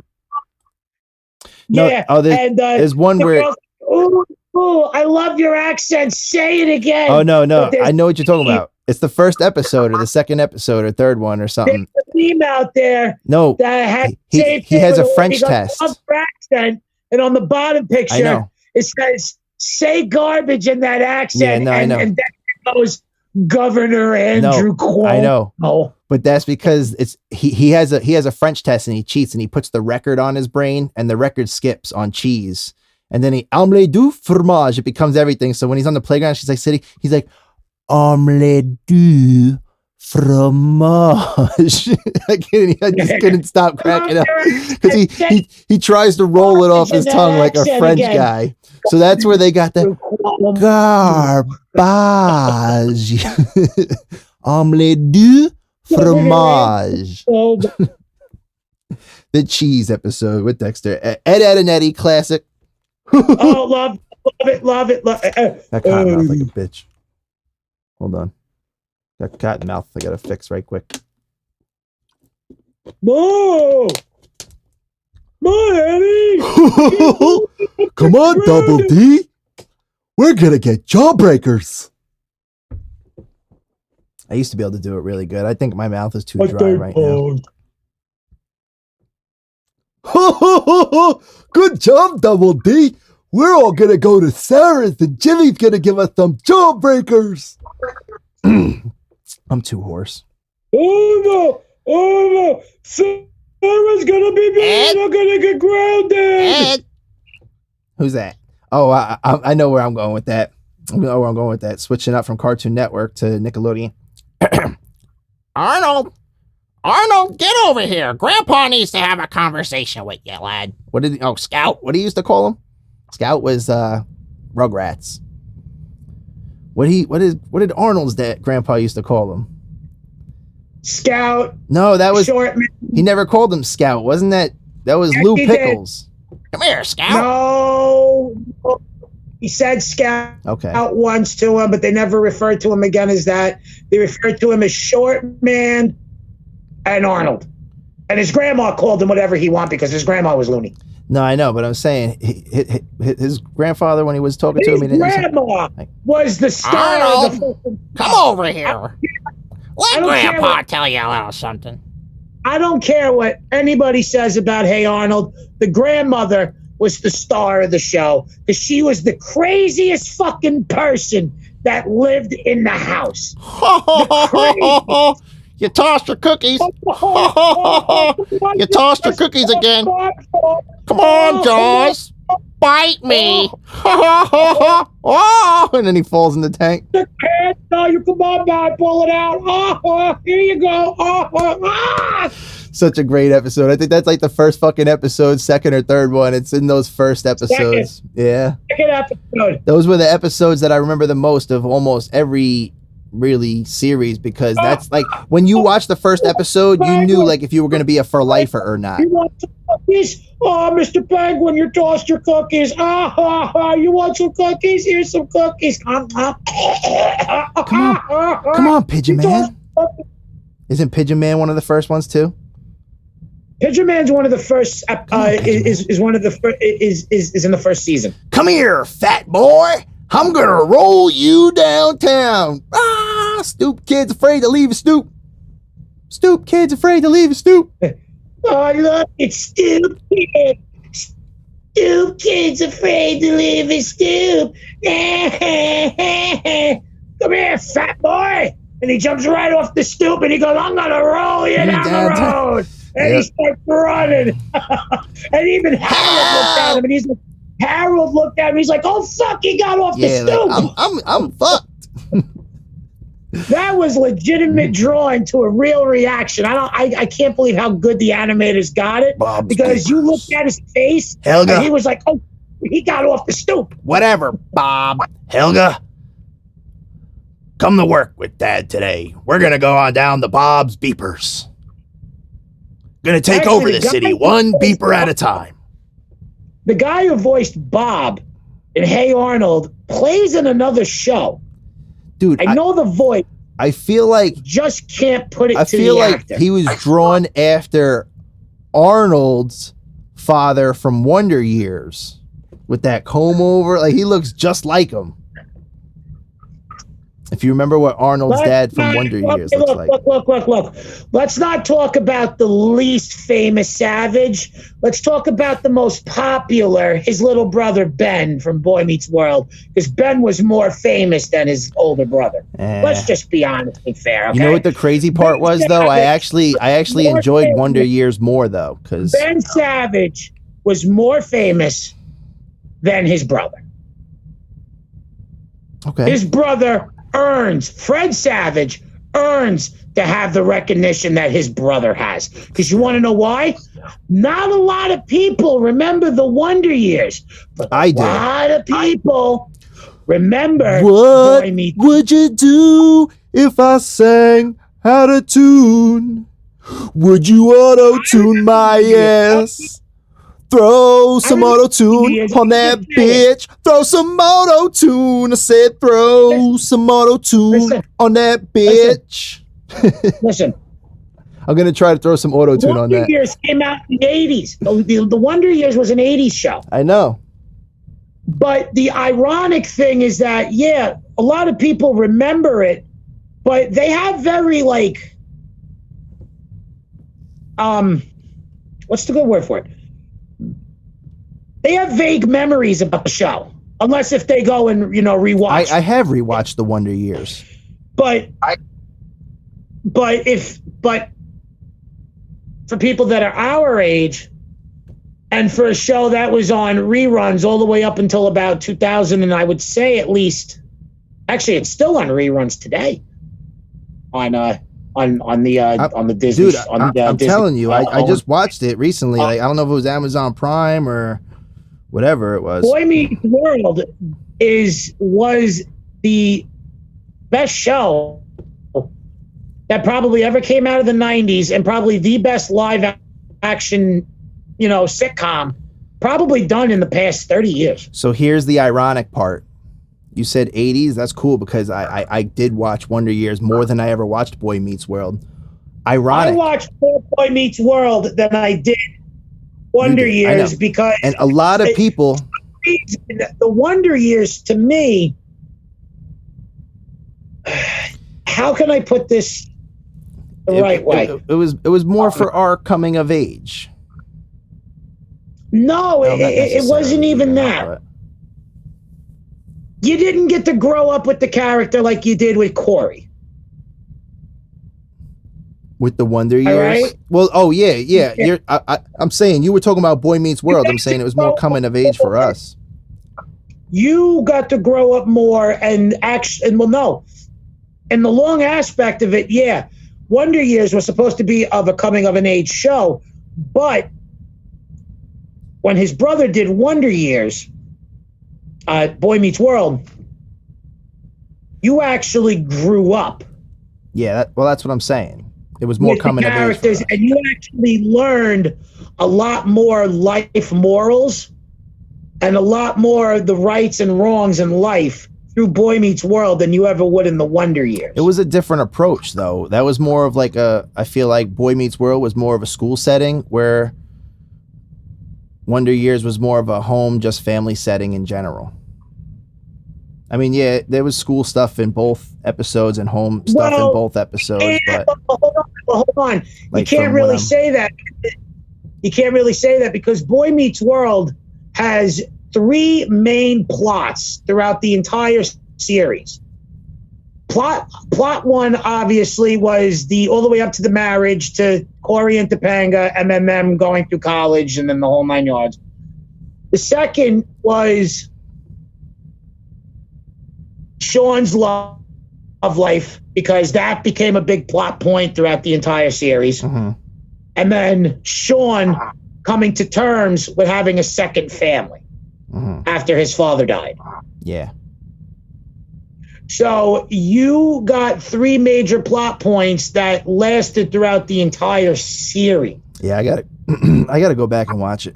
Speaker 1: No,
Speaker 2: yeah.
Speaker 1: There's one where.
Speaker 2: Ooh, I love your accent. Say it again.
Speaker 1: Oh, no. I know what you're talking about. It's the first episode or the second episode or third one or something.
Speaker 2: There's a meme out there.
Speaker 1: No.
Speaker 2: That had
Speaker 1: he has a French test.
Speaker 2: Accent, and on the bottom picture, it says, say garbage in that accent.
Speaker 1: Yeah, I know.
Speaker 2: And that goes, Governor Andrew Cuomo.
Speaker 1: I know. But that's because he has a French test and he cheats and he puts the record on his brain and the record skips on cheese. And then he omelette du fromage. It becomes everything. So when he's on the playground, she's like sitting, he's like, omelette du fromage. I just couldn't stop cracking up because he tries to roll it off his tongue like a French guy. So that's where they got the garbage. Omelette du fromage. The cheese episode with Dexter. Ed, and Eddie classic.
Speaker 2: Oh, love it.
Speaker 1: That cotton mouth like a bitch. Hold on. That cotton mouth I gotta fix right quick.
Speaker 2: Whoa! Eddie!
Speaker 1: Come on, Double D. We're gonna get jawbreakers. I used to be able to do it really good. I think my mouth is too dry right now. Good job, Double D. We're all gonna go to Sarah's and Jimmy's gonna give us some jawbreakers. I'm too hoarse.
Speaker 2: Oh no! Sarah's gonna be bad. I'm gonna get grounded.
Speaker 3: Ed.
Speaker 1: Who's that? Oh, I know where I'm going with that. Switching up from Cartoon Network to Nickelodeon.
Speaker 3: Arnold, get over here. Grandpa needs to have a conversation with you, lad.
Speaker 1: What did Scout? What did he used to call him? Scout was Rugrats. What did Arnold's grandpa used to call him?
Speaker 2: Scout.
Speaker 1: No, that was
Speaker 2: short man.
Speaker 1: He never called him Scout. Wasn't that was Lou Pickles?
Speaker 3: Come here, Scout.
Speaker 2: No. He said Scout once to him, but they never referred to him again as that. They referred to him as Short Man and Arnold. And his grandma called him whatever he wanted because his grandma was loony.
Speaker 1: No, I know, but I'm saying his grandfather, when he was talking to him,
Speaker 2: his grandma was the star
Speaker 3: Arnold,
Speaker 2: of the...
Speaker 3: come over here. Let Grandpa tell you a little something.
Speaker 2: I don't care what anybody says about Hey Arnold. The grandmother was the star of the show because she was the craziest fucking person that lived in the house.
Speaker 3: You tossed your cookies. You tossed your cookies again. Come on, Jaws. Bite me.
Speaker 1: Oh, and then he falls in the tank.
Speaker 2: No, you come on, man, pull it out. Here you go.
Speaker 1: Such a great episode. I think that's like the first fucking episode, second or third one. It's in those first episodes. Yeah.
Speaker 2: Second episode.
Speaker 1: Those were the episodes that I remember the most of almost every really series, because that's like when you watch the first episode, you knew like if you were going to be a for lifer or not.
Speaker 2: You want some cookies? Oh, Mr. Penguin, you tossed your cookies. You want some cookies? Here's some cookies. Come
Speaker 1: on, Pigeon Man. Isn't Pigeon Man one of the first ones too?
Speaker 2: Pigeon Man's one of the first. Is one of the is in the first season.
Speaker 1: Come here, fat boy. I'm gonna roll you downtown. Stoop kid's afraid to leave his stoop. Stoop kid's afraid to leave his stoop.
Speaker 2: Oh, look, it's Stoop Kid. Stoop kid's afraid to leave his stoop. Come here, fat boy. And he jumps right off the stoop and he goes, I'm gonna roll you down the road. And he starts running. And even Harold looked at him and he's like, he's like, oh fuck, he got off the stoop.
Speaker 1: Like, I'm fucked.
Speaker 2: That was legitimate drawing to a real reaction. I can't believe how good the animators got it. Because you looked at his face
Speaker 1: Helga.
Speaker 2: And he was like, oh, he got off the stoop.
Speaker 1: Whatever, Bob. Helga, come to work with Dad today. We're gonna go on down the Bob's Beepers. Gonna take over the city one beeper at a time.
Speaker 2: The guy who voiced Bob in Hey Arnold plays in another show.
Speaker 1: Dude,
Speaker 2: I know the voice.
Speaker 1: I feel like
Speaker 2: just can't put it
Speaker 1: I
Speaker 2: to
Speaker 1: feel
Speaker 2: the
Speaker 1: like
Speaker 2: actor.
Speaker 1: he was drawn after Arnold's father from Wonder Years with that comb over. Like he looks just like him. If you remember what Arnold's dad from Wonder Years looks like.
Speaker 2: Look. Let's not talk about the least famous Savage. Let's talk about the most popular, his little brother Ben from Boy Meets World, because Ben was more famous than his older brother. Let's just be honest and fair, okay?
Speaker 1: You know what the crazy part was, though? I actually enjoyed Wonder Years more, though, because
Speaker 2: Ben Savage was more famous than his brother.
Speaker 1: Okay.
Speaker 2: His brother Fred Savage earns to have the recognition that his brother has. Because you want to know why? Not a lot of people remember the Wonder Years. But
Speaker 1: I do.
Speaker 2: A lot of people remember
Speaker 1: What
Speaker 2: Boy Meets
Speaker 1: would you do if I sang out of tune? Would you auto-tune my ass? Throw some auto-tune on that bitch. Throw some auto-tune. I said throw some auto-tune on that bitch.
Speaker 2: Listen.
Speaker 1: I'm going to try to throw some auto-tune on that.
Speaker 2: Wonder Years came out in the 80s. The Wonder Years was an 80s show.
Speaker 1: I know.
Speaker 2: But the ironic thing is that, yeah, a lot of people remember it, but they have very, like, what's the good word for it? They have vague memories about the show, unless if they go and, rewatch.
Speaker 1: I have rewatched the Wonder Years.
Speaker 2: But for people that are our age, and for a show that was on reruns all the way up until about 2000, and I would say at least, actually, it's still on reruns today. On the Disney.
Speaker 1: Dude, I'm telling you, I just watched it recently. Like I don't know if it was Amazon Prime or whatever it was.
Speaker 2: Boy Meets World was the best show that probably ever came out of the 90s, and probably the best live action, sitcom probably done in the past 30 years.
Speaker 1: So here's the ironic part. You said 80s. That's cool because I did watch Wonder Years more than I ever watched Boy Meets World. Ironic.
Speaker 2: I watched more Boy Meets World than I did Wonder Years because...
Speaker 1: And a lot of people...
Speaker 2: The Wonder Years, to me... How can I put this the right way?
Speaker 1: It was more for our coming of age.
Speaker 2: No, it wasn't even that. You didn't get to grow up with the character like you did with Corey.
Speaker 1: With the Wonder Years.
Speaker 2: right?
Speaker 1: Well, oh yeah. I'm saying you were talking about Boy Meets World. I'm saying it was more coming of age for us.
Speaker 2: You got to grow up more and no. In the long aspect of it, yeah. Wonder Years was supposed to be of a coming of an age show, but when his brother did Wonder Years, Boy Meets World, you actually grew up.
Speaker 1: Yeah, that's what I'm saying. It was more coming of age
Speaker 2: characters, and you actually learned a lot more life morals and a lot more of the rights and wrongs in life through Boy Meets World than you ever would in the Wonder Years.
Speaker 1: It was a different approach, though. That was more of like I feel like Boy Meets World was more of a school setting, where Wonder Years was more of a home, just family setting in general. I mean, yeah, there was school stuff in both episodes and home stuff in both episodes.
Speaker 2: Yeah,
Speaker 1: but
Speaker 2: hold on.
Speaker 1: Like
Speaker 2: you can't really say that. You can't really say that because Boy Meets World has 3 main plots throughout the entire series. Plot 1 obviously was all the way up to the marriage to Corey and Topanga, MMM going through college, and then the whole 9 yards. The second was Sean's love life, because that became a big plot point throughout the entire series.
Speaker 1: Mm-hmm.
Speaker 2: And then Sean coming to terms with having a second family after his father died.
Speaker 1: Yeah.
Speaker 2: So you got 3 major plot points that lasted throughout the entire series.
Speaker 1: Yeah, I gotta go back and watch it.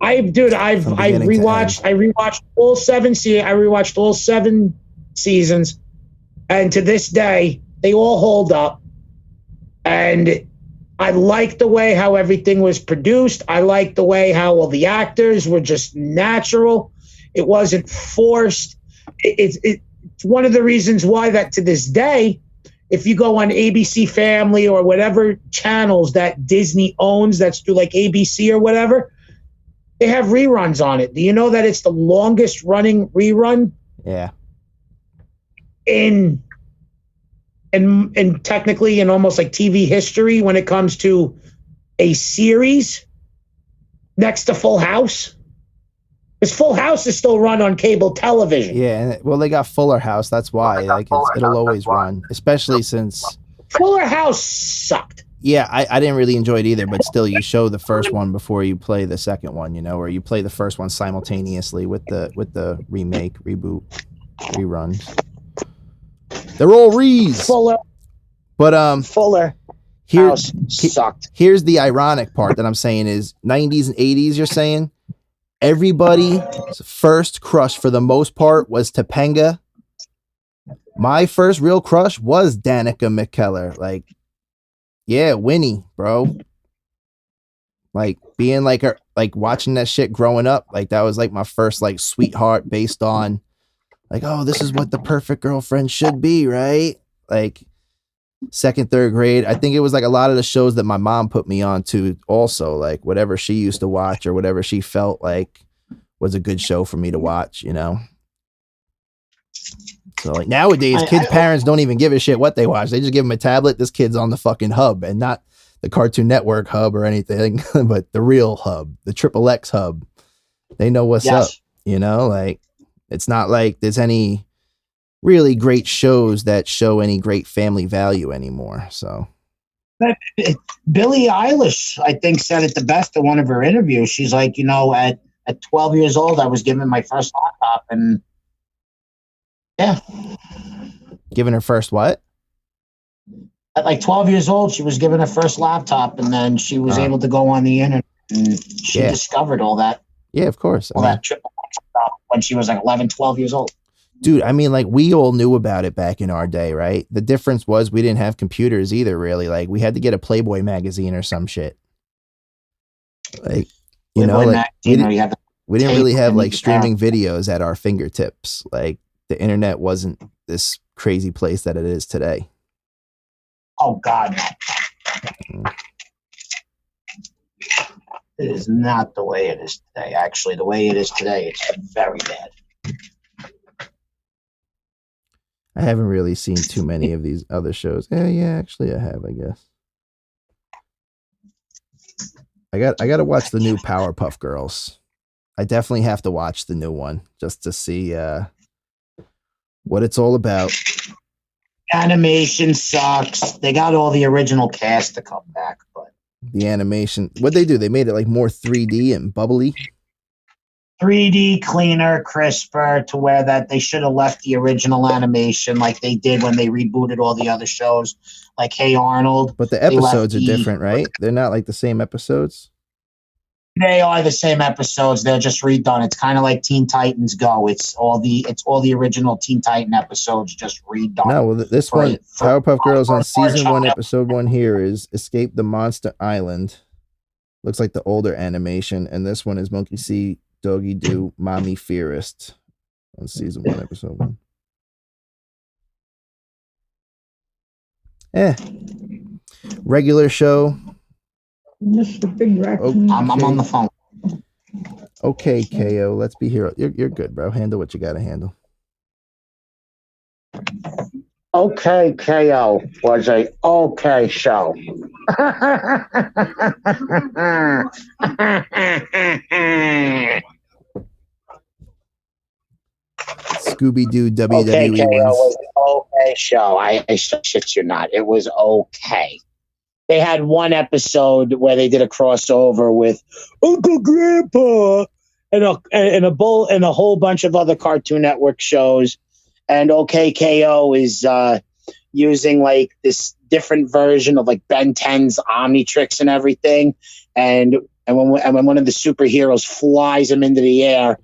Speaker 2: I rewatched all 7 seasons, and to this day they all hold up. And I like the way how everything was produced. I like the way how all the actors were just natural. It wasn't forced. It's one of the reasons why that to this day, if you go on ABC Family or whatever channels that Disney owns, that's through like ABC or whatever, they have reruns on it. Do you know that it's the longest running rerun?
Speaker 1: Yeah.
Speaker 2: In technically in almost like TV history when it comes to a series next to Full House? Because Full House is still run on cable television.
Speaker 1: Yeah, well, they got Fuller House. That's why. Like, it'll always run, especially since
Speaker 2: Fuller House sucked.
Speaker 1: Yeah, I didn't really enjoy it either, but still, you show the first one before you play the second one, or you play the first one simultaneously with the remake, reboot, reruns. They're all rees.
Speaker 2: Fuller.
Speaker 1: But
Speaker 2: Fuller House sucked.
Speaker 1: Here's the ironic part that I'm saying is 90s and 80s. You're saying everybody's first crush for the most part was Topanga. My first real crush was Danica McKellar. Like, yeah, Winnie, bro. Like being like her, like watching that shit growing up. Like that was like my first like sweetheart based on like, oh, this is what the perfect girlfriend should be, right? Like 2nd, 3rd grade. I think it was like a lot of the shows that my mom put me on to also, like whatever she used to watch or whatever she felt like was a good show for me to watch, So like nowadays, parents don't even give a shit what they watch. They just give them a tablet. This kid's on the fucking hub, and not the Cartoon Network hub or anything, but the real hub, the XXX hub. They know what's up, like it's not like there's any really great shows that show any great family value anymore. So
Speaker 5: Billie Eilish, I think, said it the best in one of her interviews. She's like, at 12 years old, I was given my first laptop, and yeah.
Speaker 1: Given her first what?
Speaker 5: At like 12 years old, she was given her first laptop, and then she was able to go on the internet, and she discovered all that.
Speaker 1: Yeah, of course.
Speaker 5: That triple stuff when she was like 11, 12 years old.
Speaker 1: Dude, I mean, like, we all knew about it back in our day, right? The difference was we didn't have computers either, really. Like, we had to get a Playboy magazine or some shit. Like, we didn't really have, like, streaming videos at our fingertips. Like, the internet wasn't this crazy place that it is today.
Speaker 5: Oh, God. It is not the way it is today. Actually, the way it is today, it's very bad.
Speaker 1: I haven't really seen too many of these other shows. Yeah, actually I have, I guess. I got to watch the new Powerpuff Girls. I definitely have to watch the new one just to see what it's all about.
Speaker 5: Animation sucks. They got all the original cast to come back, but
Speaker 1: the animation, what they do, they made it like more 3D and bubbly.
Speaker 5: 3D, cleaner, crisper, to where that they should have left the original animation like they did when they rebooted all the other shows, like Hey Arnold.
Speaker 1: But the episodes are different, right? They're not like the same episodes.
Speaker 5: They are the same episodes. They're just redone. It's kind of like Teen Titans Go. It's all the original Teen Titan episodes just redone.
Speaker 1: No, well, this one, Powerpuff Girls on season 1, episode 1 here is Escape the Monster Island. Looks like the older animation, and this one is Monkey See, Doggy Doo, Mommy Fearest on season 1, episode 1. Regular show.
Speaker 2: Just a big raccoon.
Speaker 5: I'm on the phone.
Speaker 1: Okay, KO. Let's be here. You're good, bro. Handle what you got to handle.
Speaker 5: Okay, KO was a okay show.
Speaker 1: Scooby-Doo WWE
Speaker 5: okay, KO
Speaker 1: wins.
Speaker 5: was an okay show. I shit you not. It was okay. They had one episode where they did a crossover with Uncle Grandpa and a whole bunch of other Cartoon Network shows. And OKKO is using like this different version of like Ben 10's Omnitrix and everything. And when one of the superheroes flies him into the air,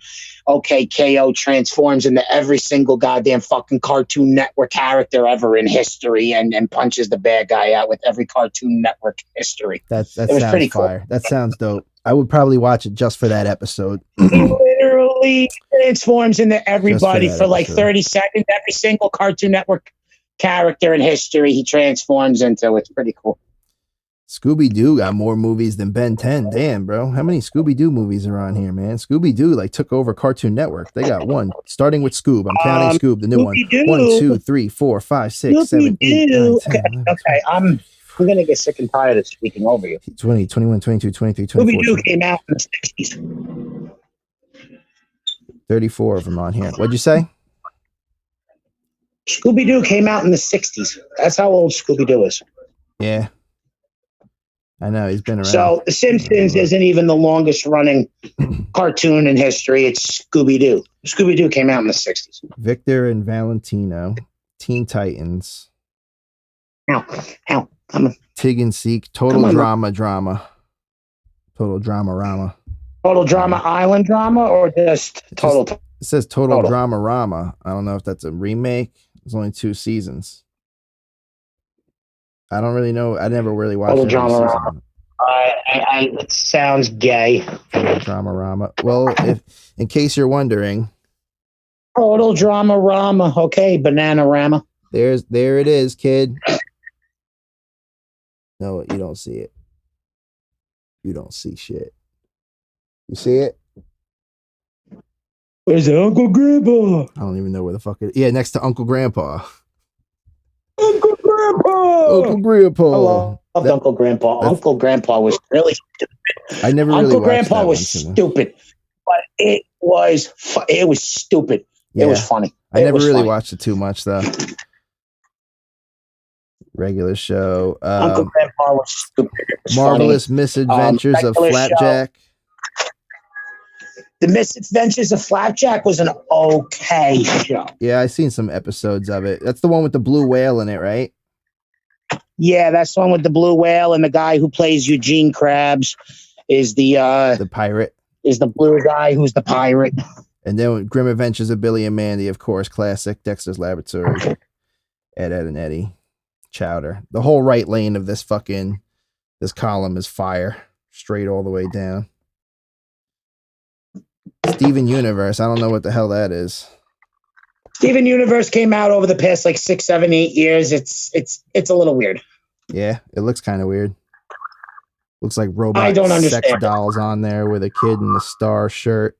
Speaker 5: OKKO transforms into every single goddamn fucking Cartoon Network character ever in history and punches the bad guy out with every Cartoon Network history.
Speaker 1: That sounds pretty fire. Cool. That sounds dope. I would probably watch it just for that episode.
Speaker 5: He literally transforms into everybody for like 30 seconds. Every single Cartoon Network character in history he transforms into. It's pretty cool.
Speaker 1: Scooby-Doo got more movies than Ben 10. Damn, bro. How many Scooby-Doo movies are on here, man? Scooby-Doo like took over Cartoon Network. They got one, starting with Scoob. I'm counting Scoob, the new
Speaker 5: Scooby-Doo.
Speaker 1: one. 1, 2, 3, 4, 5, 6, 7, 8, 9, 10.
Speaker 5: Okay. I'm going to get sick and tired of speaking over you.
Speaker 1: 20, 21, 22, 23, 24.
Speaker 5: Scooby-Doo came out in the 60s.
Speaker 1: 34 of them on here. What'd you say?
Speaker 5: Scooby-Doo came out in the 60s. That's how old Scooby-Doo is.
Speaker 1: Yeah. I know, he's been around.
Speaker 5: So The Simpsons isn't even the longest running cartoon in history. It's Scooby-Doo. Scooby-Doo came out in the 60s.
Speaker 1: Victor and Valentino, Teen Titans.
Speaker 5: Ow, come on.
Speaker 1: Tig and Seek, Total Drama. Total Drama.
Speaker 5: Total Drama Island Drama or just Total?
Speaker 1: It says Total Drama Rama. I don't know if that's a remake. There's only 2 seasons. I don't really know. I never really watched
Speaker 5: Total Drama Rama. It sounds gay.
Speaker 1: Total Drama Rama. Well, in case you're wondering,
Speaker 5: Total Drama Rama. Okay, Banana Rama.
Speaker 1: There it is, kid. No, you don't see it. You don't see shit. You see it?
Speaker 5: Where's Uncle Grandpa?
Speaker 1: I don't even know where the fuck it is. Yeah, next to Uncle Grandpa.
Speaker 5: Uncle Grandpa.
Speaker 1: Uncle Grandpa.
Speaker 5: I loved Uncle Grandpa. Uncle Grandpa was really stupid.
Speaker 1: I never really
Speaker 5: Uncle
Speaker 1: watched
Speaker 5: Grandpa
Speaker 1: that
Speaker 5: was stupid, but it was stupid. Yeah. It was funny.
Speaker 1: I never really watched it too much though. Regular show.
Speaker 5: Uncle Grandpa was stupid. Was
Speaker 1: Marvelous
Speaker 5: funny.
Speaker 1: Misadventures of Flapjack.
Speaker 5: The Misadventures of Flapjack was an okay show.
Speaker 1: Yeah, I've seen some episodes of it. That's the one with the blue whale in it, right?
Speaker 5: Yeah, that's the one with the blue whale, and the guy who plays Eugene Krabs is the
Speaker 1: pirate.
Speaker 5: Is the blue guy who's the pirate.
Speaker 1: And then Grim Adventures of Billy and Mandy, of course, classic. Dexter's Laboratory. Ed and Eddie. Chowder. The whole right lane of this column is fire. Straight all the way down. Steven Universe. I don't know what the hell that is.
Speaker 5: Steven Universe came out over the past like 6, 7, 8 years. It's a little weird.
Speaker 1: Yeah, it looks kind of weird. Looks like robot
Speaker 5: I don't understand.
Speaker 1: sex dolls on there with a kid in the star shirt.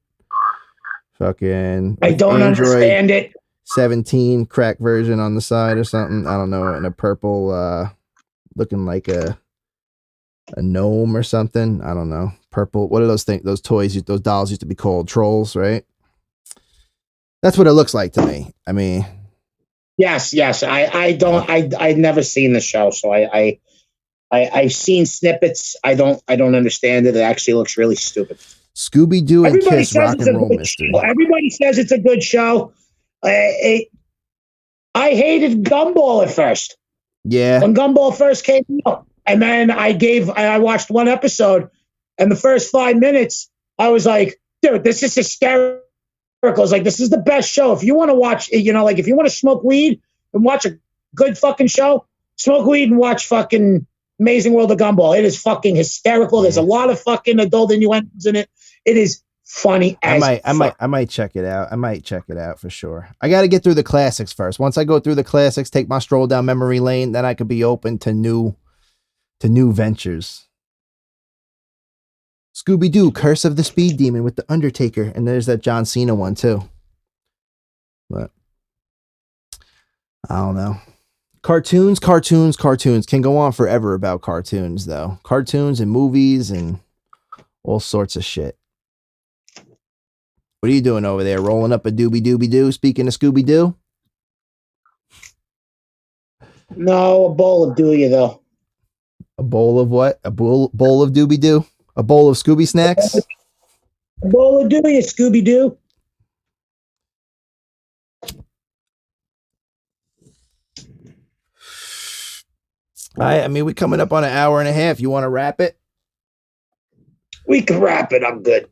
Speaker 1: Fucking.
Speaker 5: I don't understand it.
Speaker 1: 17 crack version on the side or something. I don't know. And a purple, looking like a gnome or something. I don't know. Purple. What are those things? Those toys, those dolls used to be called trolls, right? That's what it looks like to me. I mean,
Speaker 5: yes. I've never seen the show, so I've seen snippets. I don't understand it. It actually looks really stupid.
Speaker 1: Scooby-Doo and Kiss Rock and Roll Mystery.
Speaker 5: Everybody says it's a good show. I hated Gumball at first.
Speaker 1: Yeah.
Speaker 5: When Gumball first came out. And then I watched one episode, and the first 5 minutes, I was like, dude, this is hysterical. I was like, this is the best show. If you want to watch, like if you want to smoke weed and watch a good fucking show, smoke weed and watch fucking Amazing World of Gumball. It is fucking hysterical. There's a lot of fucking adult innuendos in it. It is funny as
Speaker 1: I might check it out. I might check it out for sure. I got to get through the classics first. Once I go through the classics, take my stroll down memory lane, then I could be open to new ventures. Scooby-Doo, Curse of the Speed Demon with the Undertaker, and there's that John Cena one too. But I don't know. Cartoons can go on forever about cartoons though. Cartoons and movies and all sorts of shit. What are you doing over there? Rolling up a doobie-doo? Speaking of Scooby-Doo?
Speaker 5: No, a bowl of Dooya though.
Speaker 1: A bowl of what? A bowl of doobie-doo? A bowl of Scooby snacks?
Speaker 5: A bowl of Dooya, Scooby-Doo.
Speaker 1: I mean, we're coming up on an hour and a half. You want to wrap it?
Speaker 5: We can wrap it. I'm good.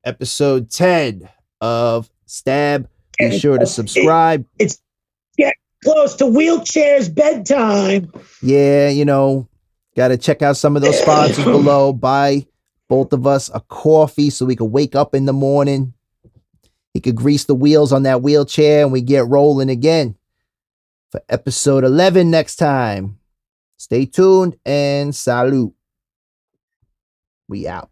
Speaker 1: Episode 10 of STTAB. Be sure to subscribe.
Speaker 5: It's getting close to Wheelchair's bedtime.
Speaker 1: Yeah, got to check out some of those sponsors below. Buy both of us a coffee so we can wake up in the morning. He could grease the wheels on that wheelchair and we get rolling again for episode 11 next time. Stay tuned and salute. We out.